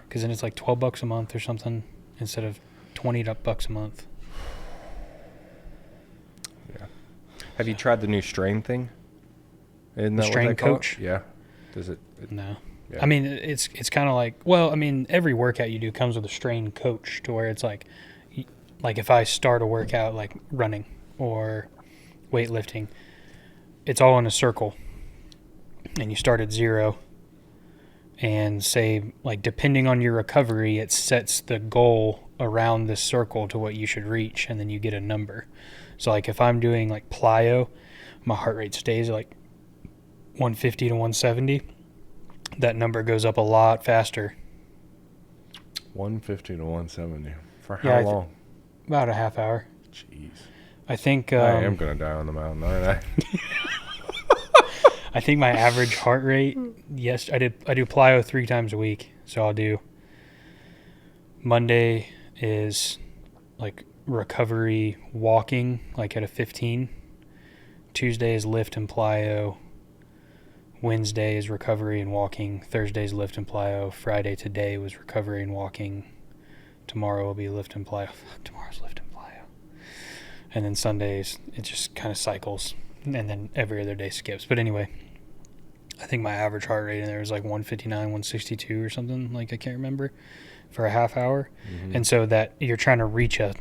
Because then it's like $12 a month or something instead of $20 a month. Yeah. Have you tried the new strain thing? Isn't The that strain what they call coach? it? Yeah. Does it? No. Yeah. I mean, it's kind of like, well, I mean, every workout you do comes with a strain coach to where it's like if I start a workout like running or weightlifting, it's all in a circle and you start at 0 and say, like, depending on your recovery, it sets the goal around this circle to what you should reach, and then you get a number. So like if I'm doing like plyo, my heart rate stays at like 150 to 170. That number goes up a lot faster. 150 to 170. For how long? About a half hour. Jeez. I think I am going to die on the mountain, aren't I? I think my average heart rate, yes, I do plyo 3 times a week. So I'll do Monday is like recovery walking, like at a 15. Tuesday is lift and plyo. Wednesday is recovery and walking. Thursday's lift and plyo. Friday today was recovery and walking. Tomorrow will be lift and plyo. Tomorrow's lift and plyo. And then Sundays, it just kind of cycles. And then every other day skips. But anyway, I think my average heart rate in there is like 159, 162 or something. Like, I can't remember, for a half hour. Mm-hmm. And so that you're trying to reach a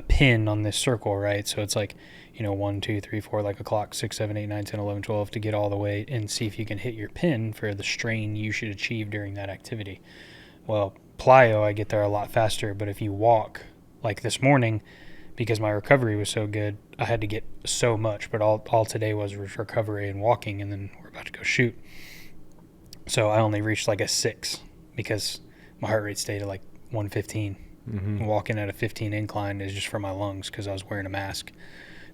pin on this circle, right? So it's like, 1, 2, 3, 4, like a clock, 6, 7, 8, 9, 10, 11, 12 to get all the way and see if you can hit your pin for the strain you should achieve during that activity. Well, plyo, I get there a lot faster, but if you walk, like this morning, because my recovery was so good, I had to get so much, but all today was recovery and walking, and then we're about to go shoot. So I only reached like a 6 because my heart rate stayed at like 115. Mm-hmm. Walking at a 15 incline is just for my lungs because I was wearing a mask.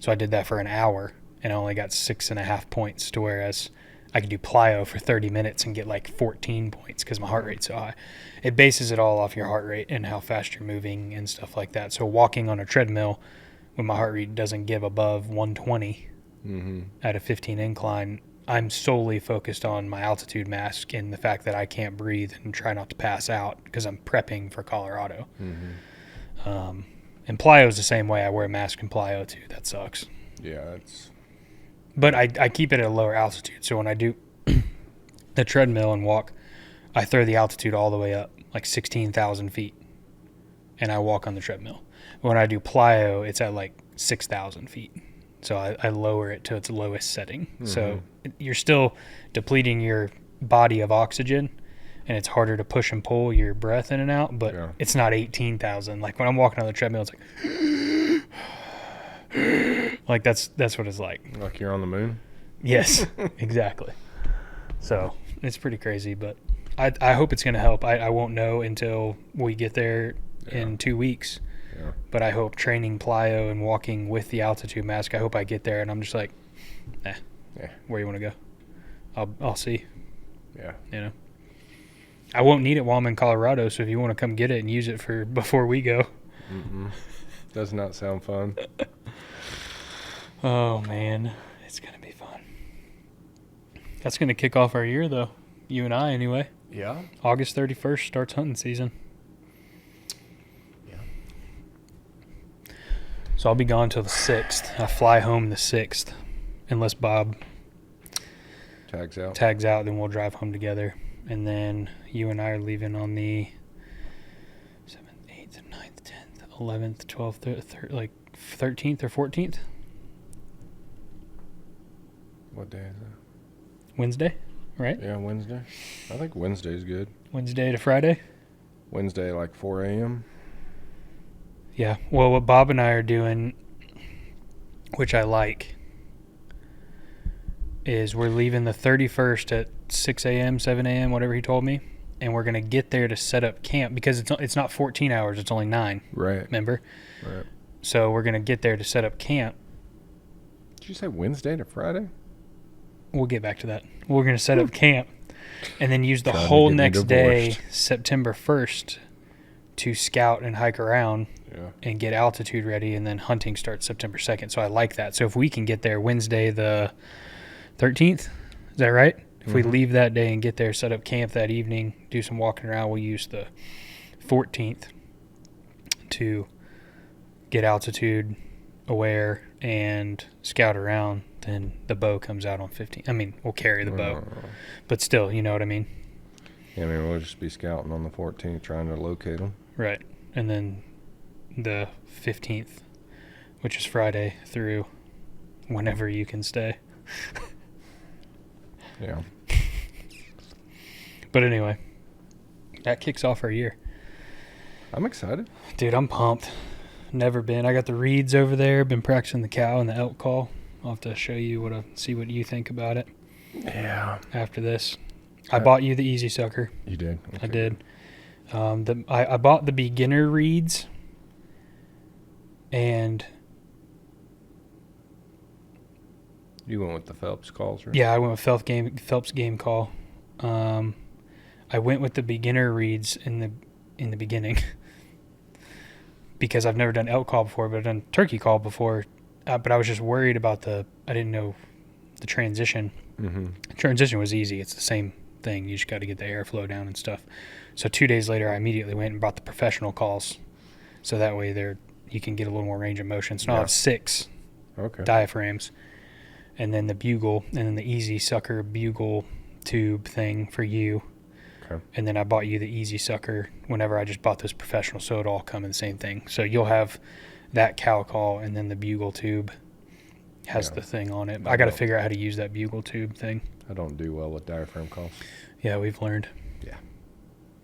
So I did that for an hour, and I only got 6.5 points, to whereas I could do plyo for 30 minutes and get like 14 points because my heart rate's so high. It bases it all off your heart rate and how fast you're moving and stuff like that. So walking on a treadmill when my heart rate doesn't give above 120 at a 15 incline, I'm solely focused on my altitude mask and the fact that I can't breathe and try not to pass out because I'm prepping for Colorado. Mm-hmm. And plyo is the same way. I wear a mask in plyo too. That sucks. Yeah, it's But I keep it at a lower altitude. So when I do the treadmill and walk, I throw the altitude all the way up, like 16,000 feet. And I walk on the treadmill. When I do plyo, it's at like 6,000 feet. So I lower it to its lowest setting. Mm-hmm. So you're still depleting your body of oxygen, and it's harder to push and pull your breath in and out, but it's not 18,000. Like when I'm walking on the treadmill, it's like that's what it's like. Like you're on the moon? Yes, exactly. So it's pretty crazy, but I hope it's going to help. I won't know until we get there in 2 weeks. Yeah. But I hope training plyo and walking with the altitude mask, I hope I get there and I'm just like, where you want to go? I'll see. Yeah. You know, I won't need it while I'm in Colorado. So if you want to come get it and use it for before we go. Does not sound fun. Oh man, it's going to be fun. That's going to kick off our year though. You and I anyway. Yeah. August 31st starts hunting season. So I'll be gone till the 6th. I fly home the 6th. Unless Bob tags out, then we'll drive home together. And then you and I are leaving on the 7th, 8th, 9th, 10th, 11th, 12th, like 13th or 14th. What day is that? Wednesday, right? Yeah, Wednesday. I think Wednesday's good. Wednesday to Friday? Wednesday, like 4 a.m. Yeah. Well, what Bob and I are doing, which I like, is we're leaving the 31st at 6 a.m., 7 a.m., whatever he told me, and we're going to get there to set up camp because it's not 14 hours, it's only 9. Right. Remember? Right. So we're going to get there to set up camp. Did you say Wednesday to Friday? We'll get back to that. We're going to set up camp and then use the whole next day, September 1st, to scout and hike around and get altitude ready, and then hunting starts September 2nd. So I like that. So if we can get there Wednesday the 13th, is that right? If we leave that day and get there, set up camp that evening, do some walking around, we'll use the 14th to get altitude aware and scout around. Then the bow comes out on 15th. I mean, we'll carry the bow. But still, you know what I mean? Yeah, I mean, we'll just be scouting on the 14th, trying to locate them. Right. And then the 15th, which is Friday, through whenever you can stay. Yeah. But anyway, that kicks off our year. I'm excited. Dude, I'm pumped. Never been. I got the reeds over there. Been practicing the cow and the elk call. I'll have to show you see what you think about it. Yeah. After this. I bought you the Easy Sucker. You did? Okay. I did. I bought the beginner reeds, and you went with the Phelps calls, right? Yeah, I went with Phelps game call. I went with the beginner reeds in the beginning because I've never done elk call before, but I've done turkey call before. But I was just worried about I didn't know the transition. Mm-hmm. Transition was easy. It's the same thing. You just got to get the airflow down and stuff. So 2 days later, I immediately went and bought the professional calls. So that way you can get a little more range of motion. So now I have 6 diaphragms. And then the bugle, and then the Easy Sucker bugle tube thing for you. Okay. And then I bought you the Easy Sucker whenever I just bought this professional, so it'll all come in the same thing. So you'll have that cow call, and then the bugle tube has the thing on it. I got to figure out how to use that bugle tube thing. I don't do well with diaphragm calls. Yeah, we've learned. Yeah.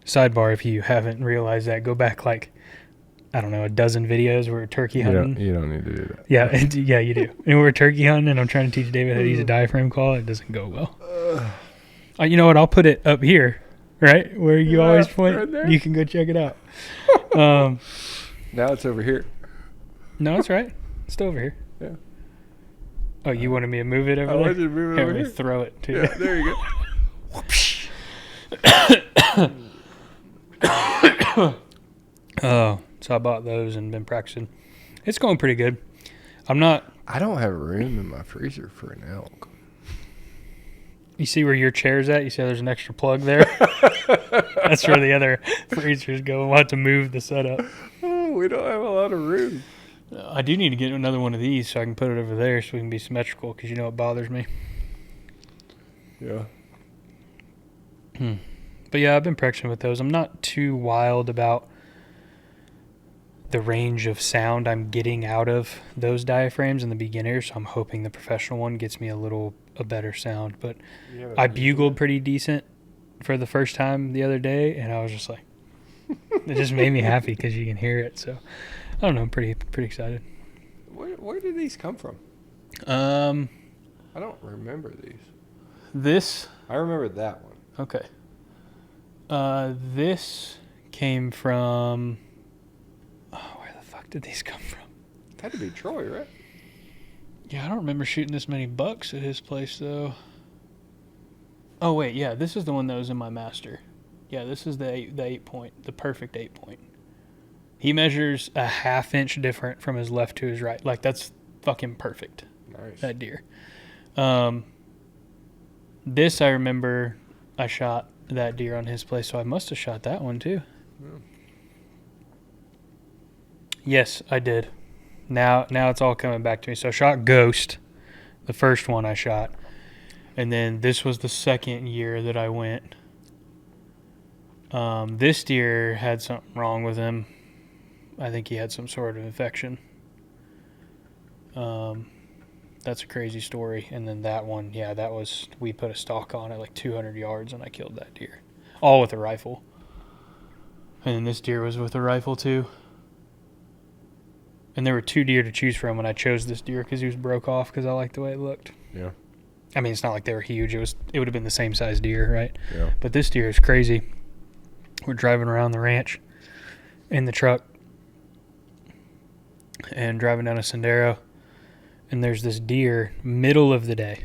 Sidebar, if you haven't realized that, go back a dozen videos where we're turkey hunting. You don't need to do that. Yeah, yeah, you do. And we're turkey hunting, and I'm trying to teach David how to use a diaphragm call. It doesn't go well. You know what? I'll put it up here, right? Where you always point. Right there. You can go check it out. Now it's over here. No, it's right. It's still over here. Yeah. Oh, you wanted me to move it over there? I wanted to move it over here. Throw it to you. Yeah, there you go. So I bought those and been practicing. It's going pretty good. I don't have room in my freezer for an elk. You see where your chair's at? You see how there's an extra plug there? That's where the other freezers go. We'll have to move the setup. Oh, we don't have a lot of room. I do need to get another one of these so I can put it over there so we can be symmetrical, because you know it bothers me. Yeah. But yeah, I've been practicing with those. I'm not too wild about the range of sound I'm getting out of those diaphragms in the beginner, so I'm hoping the professional one gets me a better sound. But I bugled pretty decent for the first time the other day, and I was just like, it just made me happy because you can hear it. So I don't know, I'm pretty excited. Where did these come from? I don't remember these. This I remember that one. okay. This came from. Oh, where the fuck did these come from? It had to be Troy, right? Yeah, I don't remember shooting this many bucks at his place though. Oh wait, yeah, this is the one that was in my master. Yeah, this is the 8-point, the perfect 8-point. He measures a half-inch different from his left to his right. Like, that's fucking perfect. Nice. That deer. This I remember I shot that deer on his place, so I must have shot that one too. Yeah. Yes, I did. Now it's all coming back to me. So I shot Ghost, the first one I shot. And then this was the second year that I went. This deer had something wrong with him. I think he had some sort of infection. That's a crazy story. And then that one, yeah, we put a stalk on it like 200 yards and I killed that deer. All with a rifle. And then this deer was with a rifle too. And there were 2 deer to choose from, and I chose this deer because he was broke off because I liked the way it looked. Yeah. I mean, it's not like they were huge. It would have been the same size deer, right? Yeah. But this deer is crazy. We're driving around the ranch in the truck and driving down a Sendero, and there's this deer, middle of the day.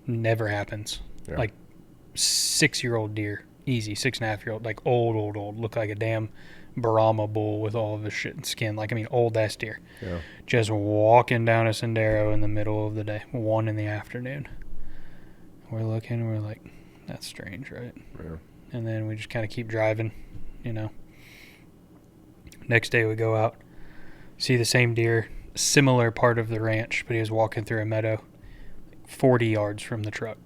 Never happens. Yeah. Like 6-year-old deer. Easy, 6.5-year-old. Like old. Look like a damn Brahma bull with all of his shit and skin. Like, I mean, old ass deer. Yeah. Just walking down a Sendero in the middle of the day, 1 in the afternoon. We're looking, we're like, that's strange, right? Yeah. And then we just kind of keep driving, you know. Next day we go out, see the same deer, similar part of the ranch, but he was walking through a meadow 40 yards from the truck.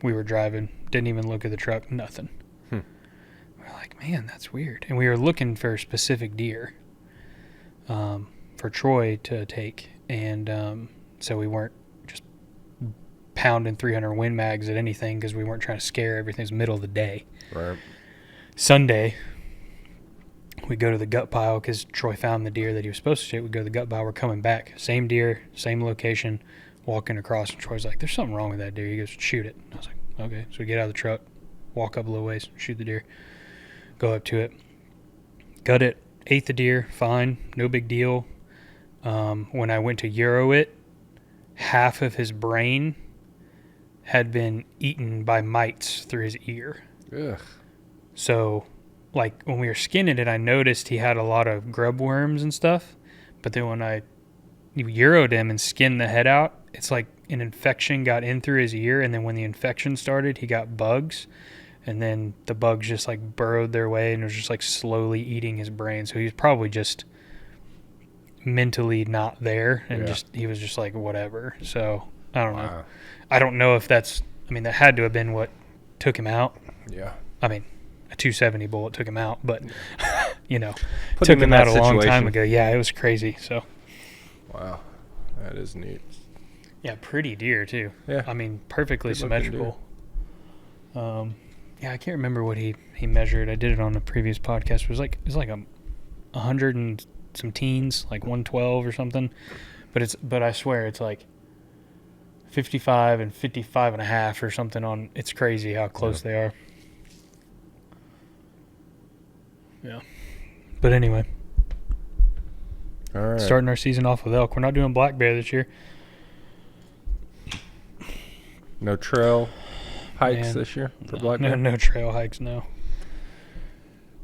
We were driving, didn't even look at the truck, nothing. We're like, man, that's weird. And we were looking for a specific deer for Troy to take. And so we weren't just pounding 300 Win Mags at anything because we weren't trying to scare. Everything's middle of the day. Right. Sunday, we go to the gut pile because Troy found the deer that he was supposed to shoot. We go to the gut pile. We're coming back. Same deer, same location, walking across. And Troy's like, there's something wrong with that deer. He goes, shoot it. I was like, okay. So we get out of the truck, walk up a little ways, shoot the deer. Go up to it, gut it, ate the deer, fine, no big deal. When I went to Euro it, half of his brain had been eaten by mites through his ear. Ugh. So, like, when we were skinning it, I noticed he had a lot of grub worms and stuff. But then when I Euroed him and skinned the head out, it's like an infection got in through his ear. And then when the infection started, he got bugs. And then the bugs just like burrowed their way and was just like slowly eating his brain. So he was probably just mentally not there and he was just like whatever. So I don't know. I don't know if that had to have been what took him out. Yeah. I mean, a 270 bullet took him out, but you know, Put took him out a long situation. time ago. Yeah, it was crazy. So wow, that is neat. Yeah, pretty deer too. Yeah. I mean, perfectly Good looking symmetrical. Yeah, I can't remember what he measured. I did it on a previous podcast. It was like 100 and some teens, like 112 or something. But I swear it's like 55 and 55 and a half or something on. It's crazy how close they are. Yeah. But anyway, All right. starting our season off with elk. We're not doing black bear this year. No trail hikes this year for black bear? No trail hikes, no.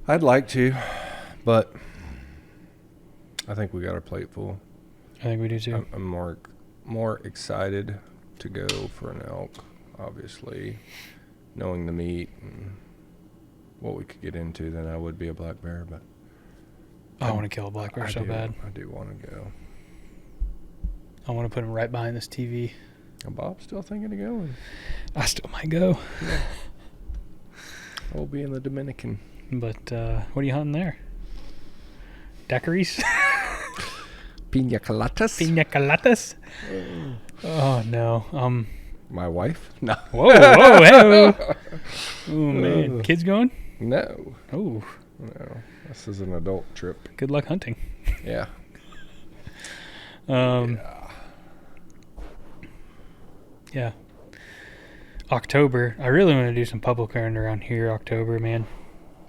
I'd like to, but I think we got our plate full. I think we do too. I'm more excited to go for an elk, obviously, knowing the meat and what we could get into than I would be a black bear. But I want to kill a black bear so bad. I do want to go. I want to put him right behind this TV. And Bob's still thinking of going. I still might go. Yeah. We'll be in the Dominican. But what are you hunting there? Daiquiris? Pina coladas. Pina coladas? Oh, no. My wife? No. Whoa, hey. Oh, man. Kids going? No. Oh. No. This is an adult trip. Good luck hunting. Yeah. Yeah. October. I really want to do some public land around here October, man.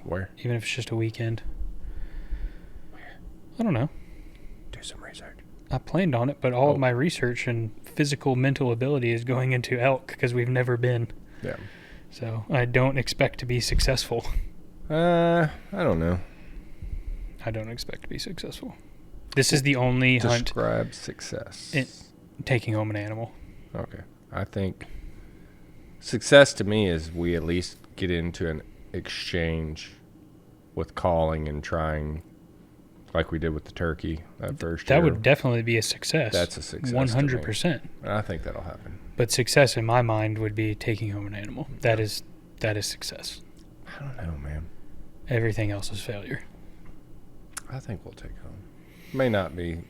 Where? Even if it's just a weekend. I don't know. Do some research. I planned on it, but all of my research and physical mental ability is going into elk because we've never been. Yeah. So I don't expect to be successful. I don't know. I don't expect to be successful. This is the only hunt. Describe success. Taking home an animal. Okay. I think success to me is we at least get into an exchange with calling and trying, like we did with the turkey that first year. That would definitely be a success. That's a success. 100%. I think that'll happen. But success in my mind would be taking home an animal. That is success. I don't know, man. Everything else is failure. I think we'll take home. May not be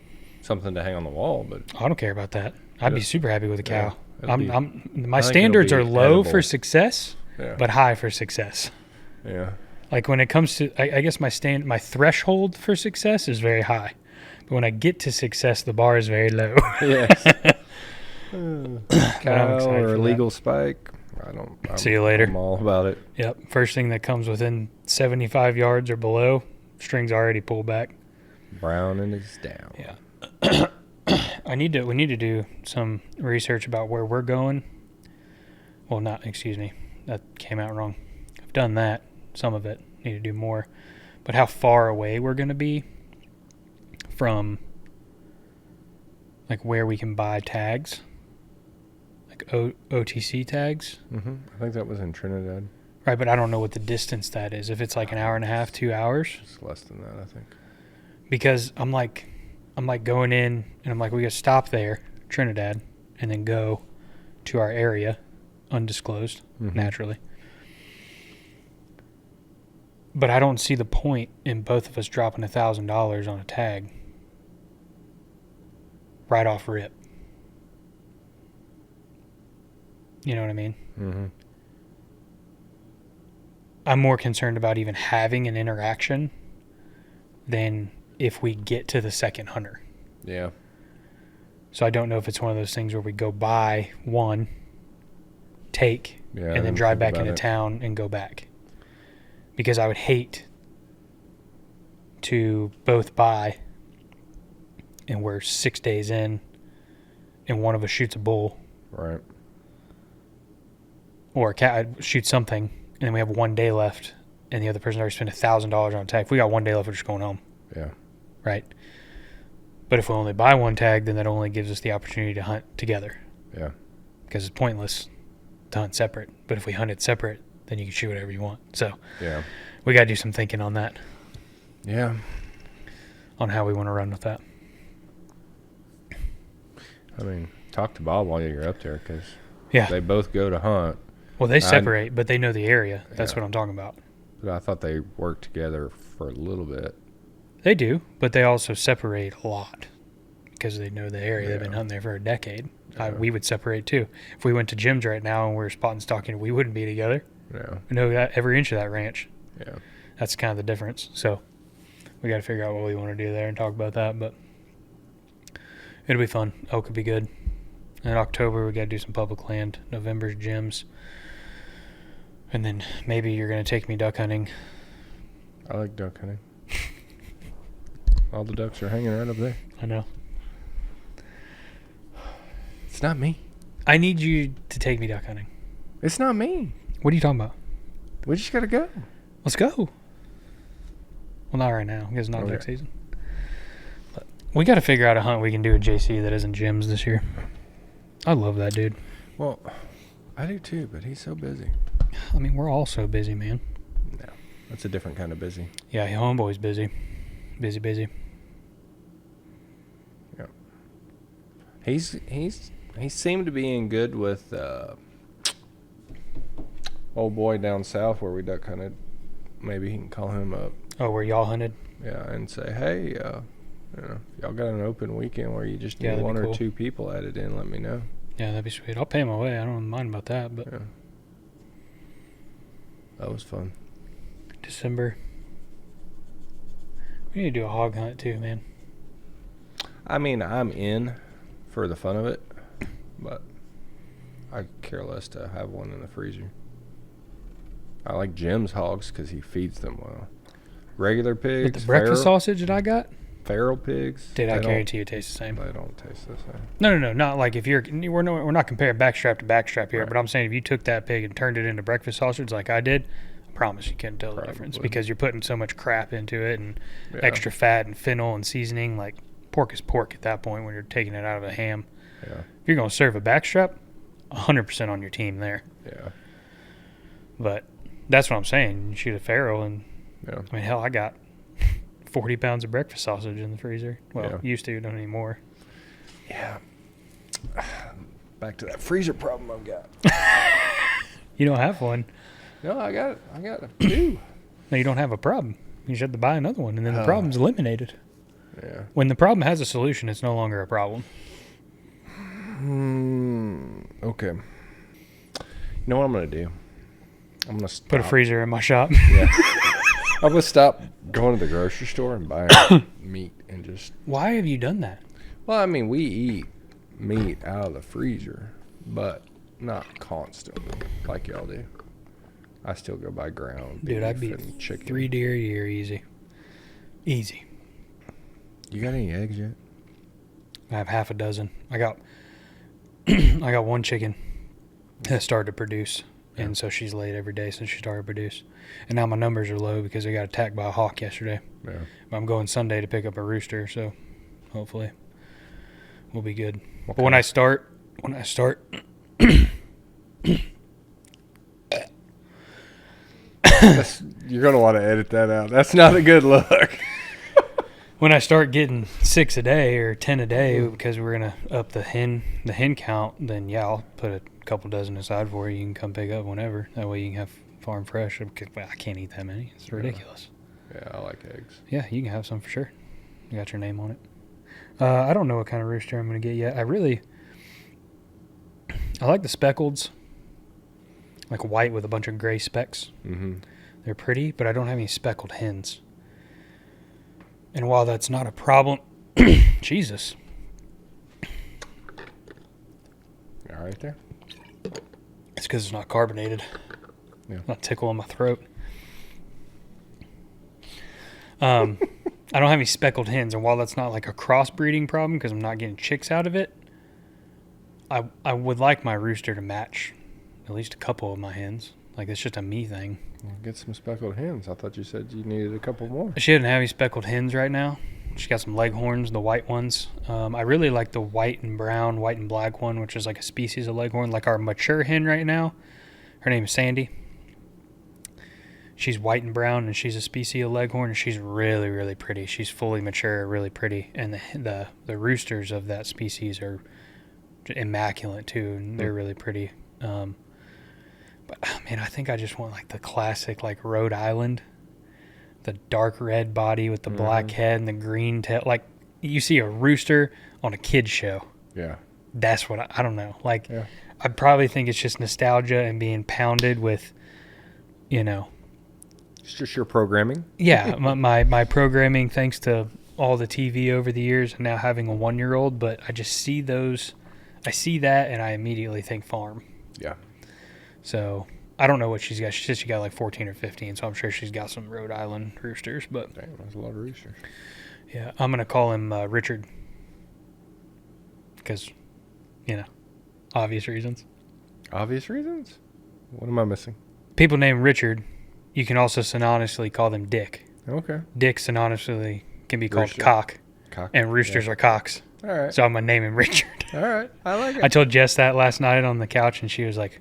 something to hang on the wall, but I don't care about that. I'd be super happy with a cow. Yeah, My standards are low for success, yeah. but high for success. Yeah. Like when it comes to, I guess my threshold for success is very high, but when I get to success, the bar is very low. Yes. Cow or a legal spike. See you later. I'm all about it. Yep. First thing that comes within 75 yards or below, string's already pulled back. Brown and it's down. Yeah. We need to do some research about where we're going. Well, excuse me. That came out wrong. I've done that. Some of it. Need to do more. But how far away we're going to be from like where we can buy tags. Like OTC tags. Mm-hmm. I think that was in Trinidad. Right, but I don't know what the distance that is. If it's like an hour and a half, 2 hours. It's less than that, I think. Because I'm like going in and I'm like, we got to stop there, Trinidad, and then go to our area, undisclosed, naturally. But I don't see the point in both of us dropping $1,000 on a tag right off rip. You know what I mean? Mm-hmm. I'm more concerned about even having an interaction than if we get to the second hunter. Yeah. So I don't know if it's one of those things where we go buy one, take, and then drive back into town and go back. Because I would hate to both buy and we're 6 days in and one of us shoots a bull. Right. Or a cat shoots something and then we have 1 day left and the other person already spent $1,000 on a tag. If we got 1 day left, we're just going home. Yeah. Right. But if we only buy one tag, then that only gives us the opportunity to hunt together. Yeah. Because it's pointless to hunt separate. But if we hunted separate, then you can shoot whatever you want. So yeah, we got to do some thinking on that. Yeah. On how we want to run with that. I mean, talk to Bob while you're up there because they both go to hunt. Well, they separate, but they know the area. That's what I'm talking about. But I thought they worked together for a little bit. They do, but they also separate a lot because they know the area. They've been hunting there for a decade. Yeah. We would separate too. If we went to Jim's right now and we were spotting stalking, we wouldn't be together. Yeah. We know every inch of that ranch. Yeah. That's kind of the difference. So we got to figure out what we want to do there and talk about that. But it'll be fun. Elk could be good. In October, we got to do some public land. November's Jim's. And then maybe you're going to take me duck hunting. I like duck hunting. All the ducks are hanging right up there. I know. It's not me. I need you to take me duck hunting. It's not me. What are you talking about? We just got to go. Let's go. Well, not right now because it's not duck season. But we got to figure out a hunt we can do at JC that isn't Jim's this year. I love that dude. Well, I do too, but he's so busy. I mean, we're all so busy, man. No, that's a different kind of busy. Yeah, homeboy's busy. Busy. Yeah. He seemed to be in good with old boy down south where we duck hunted. Maybe he can call him up. Oh, where y'all hunted? Yeah, and say, hey, y'all got an open weekend where you just need one or two people added in, let me know. Yeah, that'd be sweet. I'll pay my way. I don't mind about that, but Yeah. That was fun. December. We need to do a hog hunt too, man. I mean, I'm in for the fun of it, but I care less to have one in the freezer. I like Jim's hogs because he feeds them well. Regular pigs. With the breakfast sausage that I got? Feral pigs. Dude, I guarantee you it tastes the same. They don't taste the same. No. Not like if we're not comparing backstrap to backstrap here, right. But I'm saying if you took that pig and turned it into breakfast sausage like I did, I promise you couldn't tell the difference because you're putting so much crap into it and extra fat and fennel and seasoning. Like, pork is pork at that point when you're taking it out of a ham. Yeah. If you're going to serve a backstrap, 100% on your team there. Yeah. But that's what I'm saying. You shoot a feral and, I mean, hell, I got 40 pounds of breakfast sausage in the freezer. Well, used to, don't anymore. Yeah. Back to that freezer problem I've got. You don't have one. No, I got two. No, you don't have a problem. You just have to buy another one, and then the problem's eliminated. Yeah. When the problem has a solution, it's no longer a problem. Okay. You know what I'm going to do? I'm going to stop. Put a freezer in my shop. Yeah. I'm going to stop going to the grocery store and buying meat and just... Why have you done that? Well, I mean, we eat meat out of the freezer, but not constantly like y'all do. I still go buy ground beef. Dude, I'd be and chicken. 3 deer a year easy. Easy. You got any eggs yet? I have half a dozen. I got one chicken that started to produce, and so she's laid every day since she started to produce. And now my numbers are low because I got attacked by a hawk yesterday. Yeah. But I'm going Sunday to pick up a rooster, so hopefully we'll be good. Okay. But when I start you're going to want to edit that out. That's not a good look. When I start getting 6 a day or 10 a day because we're going to up the hen count, then I'll put a couple dozen aside for you. You can come pick up whenever. That way you can have farm fresh. I can't eat that many. It's ridiculous. Yeah, I like eggs. Yeah, you can have some for sure. You got your name on it. I don't know what kind of rooster I'm going to get yet. I like the speckleds. Like white with a bunch of gray specks. Mm-hmm. They're pretty, but I don't have any speckled hens. And while that's not a problem, Jesus. All right there. It's because it's not carbonated. Yeah. Not tickle in my throat. I don't have any speckled hens, and while that's not like a crossbreeding problem because I'm not getting chicks out of it, I would like my rooster to match at least a couple of my hens. Like, it's just a me thing. Well, get some speckled hens. I thought you said you needed a couple more. She doesn't have any speckled hens right now. She got some leghorns, the white ones. I really like the white and brown, white and black one, which is like a species of leghorn. Like our mature hen right now, her name is Sandy. She's white and brown, and she's a species of leghorn, and she's really, really pretty. She's fully mature, really pretty. And the roosters of that species are immaculate, too, and they're really pretty. But, man, I think I just want, like, the classic, like, Rhode Island. The dark red body with the black head and the green tail. Like, you see a rooster on a kid's show. Yeah. That's what I don't know. Like, I probably think it's just nostalgia and being pounded with, It's just your programming? Yeah, my programming, thanks to all the TV over the years and now having a 1-year-old. But I just see those. I see that, and I immediately think farm. Yeah. So I don't know what she's got. She said she got like 14 or 15, so I'm sure she's got some Rhode Island roosters. But dang, that's a lot of roosters. Yeah, I'm gonna call him Richard because, obvious reasons. Obvious reasons? What am I missing? People named Richard, you can also synonymously call them Dick. Okay. Dick synonymously can be called Rooster. cock, Cock. and roosters are cocks. All right. So I'm gonna name him Richard. All right. I like it. I told Jess that last night on the couch, and she was like,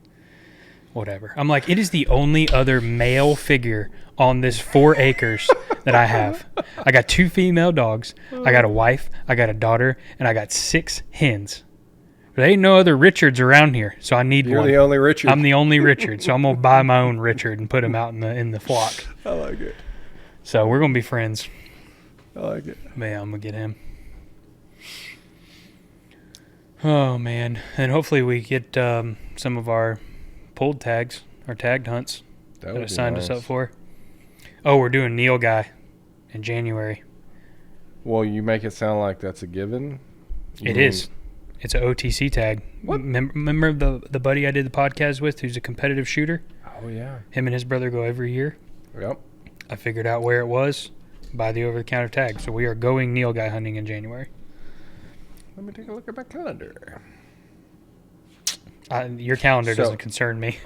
Whatever. I'm like, it is the only other male figure on this 4 acres that I have. I got 2 female dogs. I got a wife. I got a daughter. And I got 6 hens. There ain't no other Richards around here, so I need one. You're the only Richard. I'm the only Richard, so I'm going to buy my own Richard and put him out in the flock. I like it. So we're going to be friends. I like it. Man, I'm going to get him. Oh, man. And hopefully we get some of our pulled tags, our tagged hunts that I signed us up for. Oh, we're doing Neil Guy in January. Well, you make it sound like that's a given. It is. It's an OTC tag. What? Remember the buddy I did the podcast with who's a competitive shooter? Oh, yeah. Him and his brother go every year. Yep. I figured out where it was, buy the over-the-counter tag. So we are going Neil Guy hunting in January. Let me take a look at my calendar. Your calendar doesn't concern me.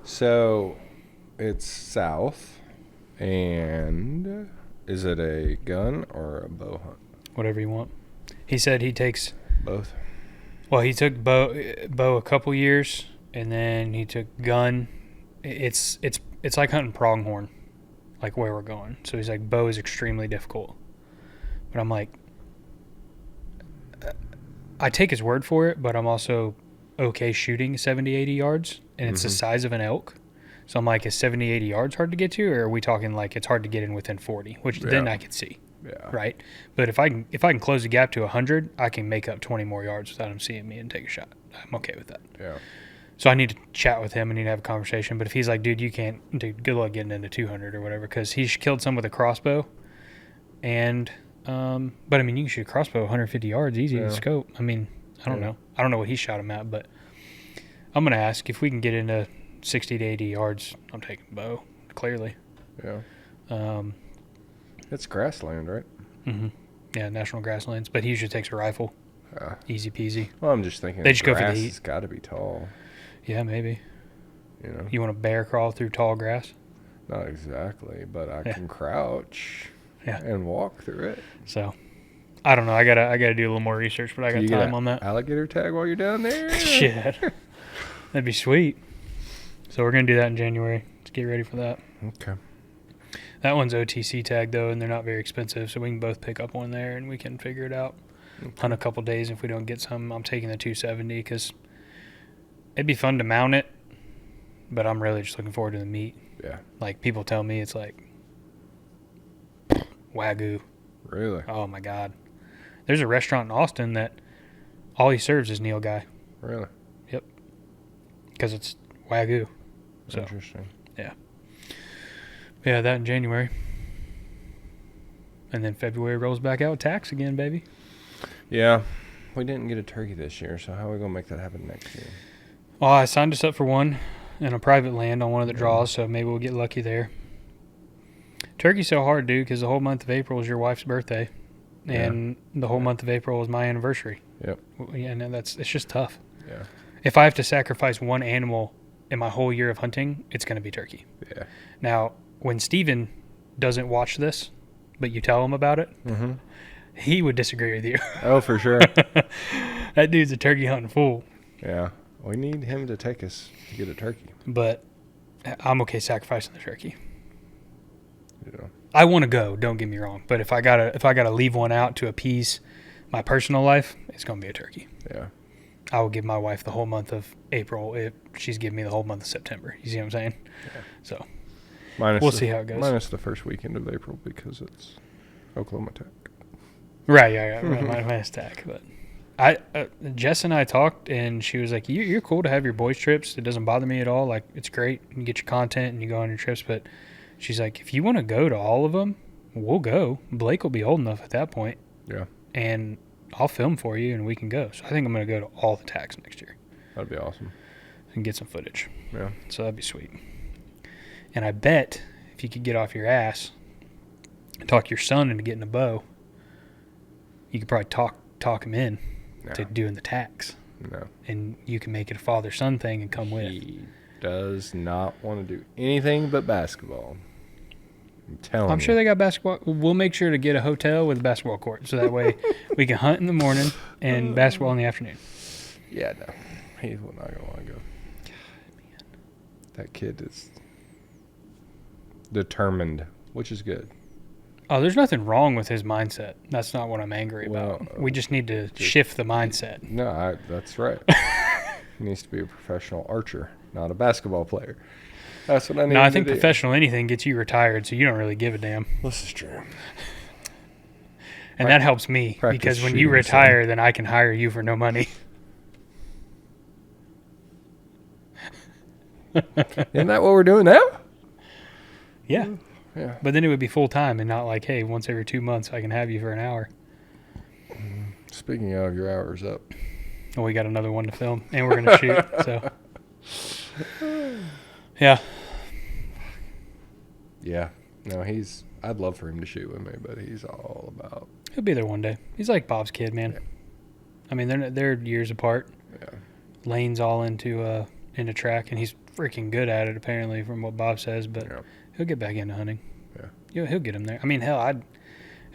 So, it's south, and is it a gun or a bow hunt? Whatever you want. He said he takes both. Well, he took bow a couple years, and then he took gun. It's like hunting pronghorn, like where we're going. So he's like, bow is extremely difficult. But I'm like, I take his word for it, but I'm also okay shooting 70, 80 yards, and it's the size of an elk. So I'm like, is 70, 80 yards hard to get to, or are we talking like it's hard to get in within 40, which then I could see. Yeah. Right. But if I can close the gap to 100, I can make up 20 more yards without him seeing me and take a shot. I'm okay with that. Yeah. So I need to chat with him and need to have a conversation. But if he's like, dude, you can't, dude, good luck getting into 200 or whatever, because he's killed some with a crossbow. And, but I mean, you can shoot a crossbow 150 yards easy to scope. I mean, I don't know. I don't know what he shot him at, but I'm going to ask if we can get into 60 to 80 yards. I'm taking bow, clearly. Yeah. It's grassland, right? Mm-hmm. Yeah, national grasslands. But he usually takes a rifle. Easy peasy. Well, I'm just thinking they just go for the heat. It's got to be tall. Yeah, maybe. You know. You want to bear crawl through tall grass? Not exactly, but I can crouch and walk through it. So, I don't know. I gotta do a little more research, but I got time on that. Alligator tag while you're down there? Shit. That'd be sweet. So we're going to do that in January. Let's get ready for that. Okay. That one's OTC tag, though, and they're not very expensive, so we can both pick up one there, and we can figure it out. Okay. Hunt a couple days. If we don't get some, I'm taking the 270 because it'd be fun to mount it, but I'm really just looking forward to the meat. Yeah. Like, people tell me it's like Wagyu. Really? Oh, my God. There's a restaurant in Austin that all he serves is Neil Guy. Really? Yep. Because it's Wagyu. So, interesting. Yeah. Yeah, that in January. And then February rolls back out with tax again, baby. Yeah. We didn't get a turkey this year, so how are we going to make that happen next year? Well, I signed us up for one in a private land on one of the draws, so maybe we'll get lucky there. Turkey's so hard, dude, because the whole month of April is your wife's birthday. And the whole month of April is my anniversary. Yep. Yeah, no, it's just tough. Yeah. If I have to sacrifice one animal in my whole year of hunting, it's going to be turkey. Yeah. Now, when Steven doesn't watch this, but you tell him about it, he would disagree with you. Oh, for sure. That dude's a turkey hunting fool. Yeah. We need him to take us to get a turkey. But I'm okay sacrificing the turkey. Yeah. I want to go, don't get me wrong. But if I gotta leave one out to appease my personal life, it's going to be a turkey. Yeah. I will give my wife the whole month of April if she's giving me the whole month of September. You see what I'm saying? Yeah. So we'll see how it goes. Minus the first weekend of April because it's Oklahoma Tech. Right, yeah. Minus Tech. But Jess and I talked, and she was like, you're cool to have your boys' trips. It doesn't bother me at all. Like, it's great. You get your content and you go on your trips. But she's like, if you want to go to all of them, we'll go. Blake will be old enough at that point. Yeah. And I'll film for you, and we can go. So I think I'm going to go to all the tags next year. That'd be awesome. And get some footage. Yeah. So that'd be sweet. And I bet if you could get off your ass and talk your son into getting a bow, you could probably talk him in to doing the tags. No. And you can make it a father-son thing and come with. He does not want to do anything but basketball. I'm telling you. I'm sure they got basketball. We'll make sure to get a hotel with a basketball court, so that way we can hunt in the morning and basketball in the afternoon. Yeah, no. He's not going to want to go. That kid is determined, which is good. Oh, there's nothing wrong with his mindset. That's not what I'm angry Well, about. We just need to shift the mindset. No, that's right. He needs to be a professional archer, not a basketball player. That's what I need. No, I think professional anything gets you retired, so you don't really give a damn. This is true. And that helps me Practice because when you shooting, retire, then I can hire you for no money. Isn't that what we're doing now? Yeah. Yeah. But then it would be full time and not like, hey, once every 2 months I can have you for an hour. Speaking of, your hour's up. Oh, we got another one to film and we're going to shoot. So, yeah. Yeah. No, I'd love for him to shoot with me, but he's all about. He'll be there one day. He's like Bob's kid, man. Yeah. I mean, they're years apart. Yeah. Lane's all into track, and he's freaking good at it, apparently, from what Bob says. But he'll get back into hunting. Yeah, he'll get him there. I mean, hell, I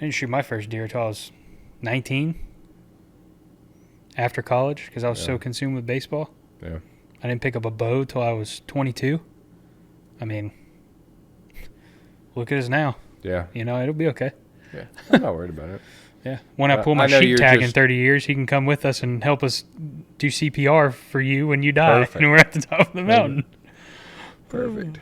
didn't shoot my first deer until I was 19, after college, because I was so consumed with baseball. Yeah. I didn't pick up a bow till I was 22. I mean, look at us now. Yeah. You know, it'll be okay. Yeah. I'm not worried about it. Yeah. When I pull my know sheep you're tag in just- 30 years, he can come with us and help us do CPR for you when you die. Perfect. And we're at the top of the mountain. Perfect.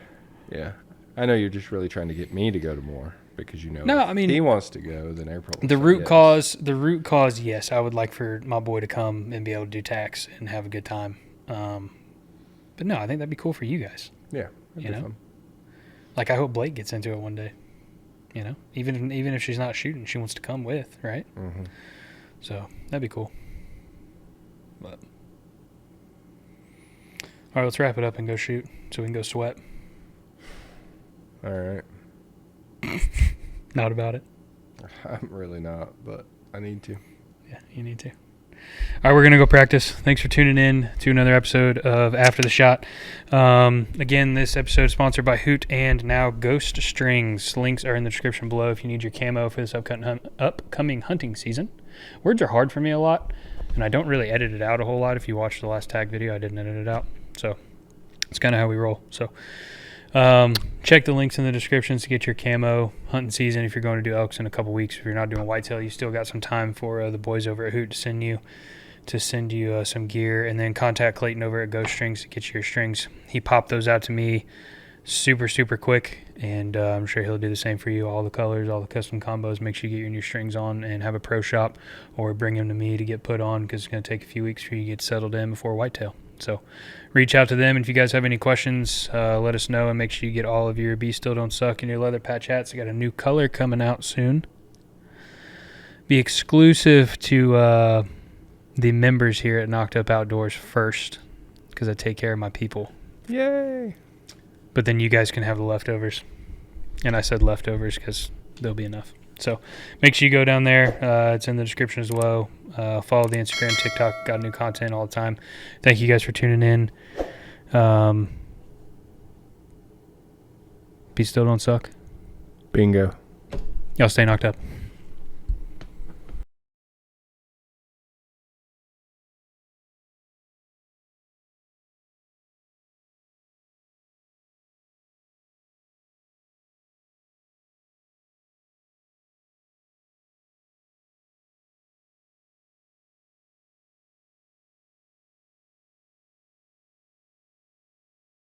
Yeah. I know you're just really trying to get me to go to more because No, if I mean, he wants to go, then April. will The say root cause, yes, I would like for my boy to come and be able to do tax and have a good time. But no, I think that'd be cool for you guys. Yeah. That'd You be know? fun. Like, I hope Blake gets into it one day. You know, even if she's not shooting, she wants to come with, right? Mm-hmm. So that'd be cool. But all right, let's wrap it up and go shoot so we can go sweat. All right. Not about it. I'm really not, but I need to. Yeah, you need to. All right, we're going to go practice. Thanks for tuning in to another episode of After the Shot. Again, this episode is sponsored by Hoot and now Ghost Strings. Links are in the description below if you need your camo for this upcoming hunting season. Words are hard for me a lot, and I don't really edit it out a whole lot. If you watched the last tag video, I didn't edit it out. So it's kind of how we roll. So check the links in the descriptions to get your camo hunting season. If you're going to do elks in a couple weeks, if you're not doing whitetail, you still got some time for the boys over at Hoot to send you some gear, and then contact Clayton over at Ghost Strings to get you your strings. He popped those out to me super quick, and I'm sure he'll do the same for you. All the colors, all the custom combos. Make sure you get your new strings on and have a pro shop, or bring them to me to get put on, because it's going to take a few weeks for you to get settled in before whitetail. So reach out to them. And if you guys have any questions, let us know, and make sure you get all of your Bees Still Don't Suck and your leather patch hats. I got a new color coming out soon. Be exclusive to the members here at Knocked Up Outdoors first, because I take care of my people. Yay. But then you guys can have the leftovers. And I said leftovers because there'll be enough. So make sure you go down there. It's in the description as well. Follow the Instagram, TikTok. Got new content all the time. Thank you guys for tuning in. Bees Still Don't Suck. Bingo. Y'all stay knocked up.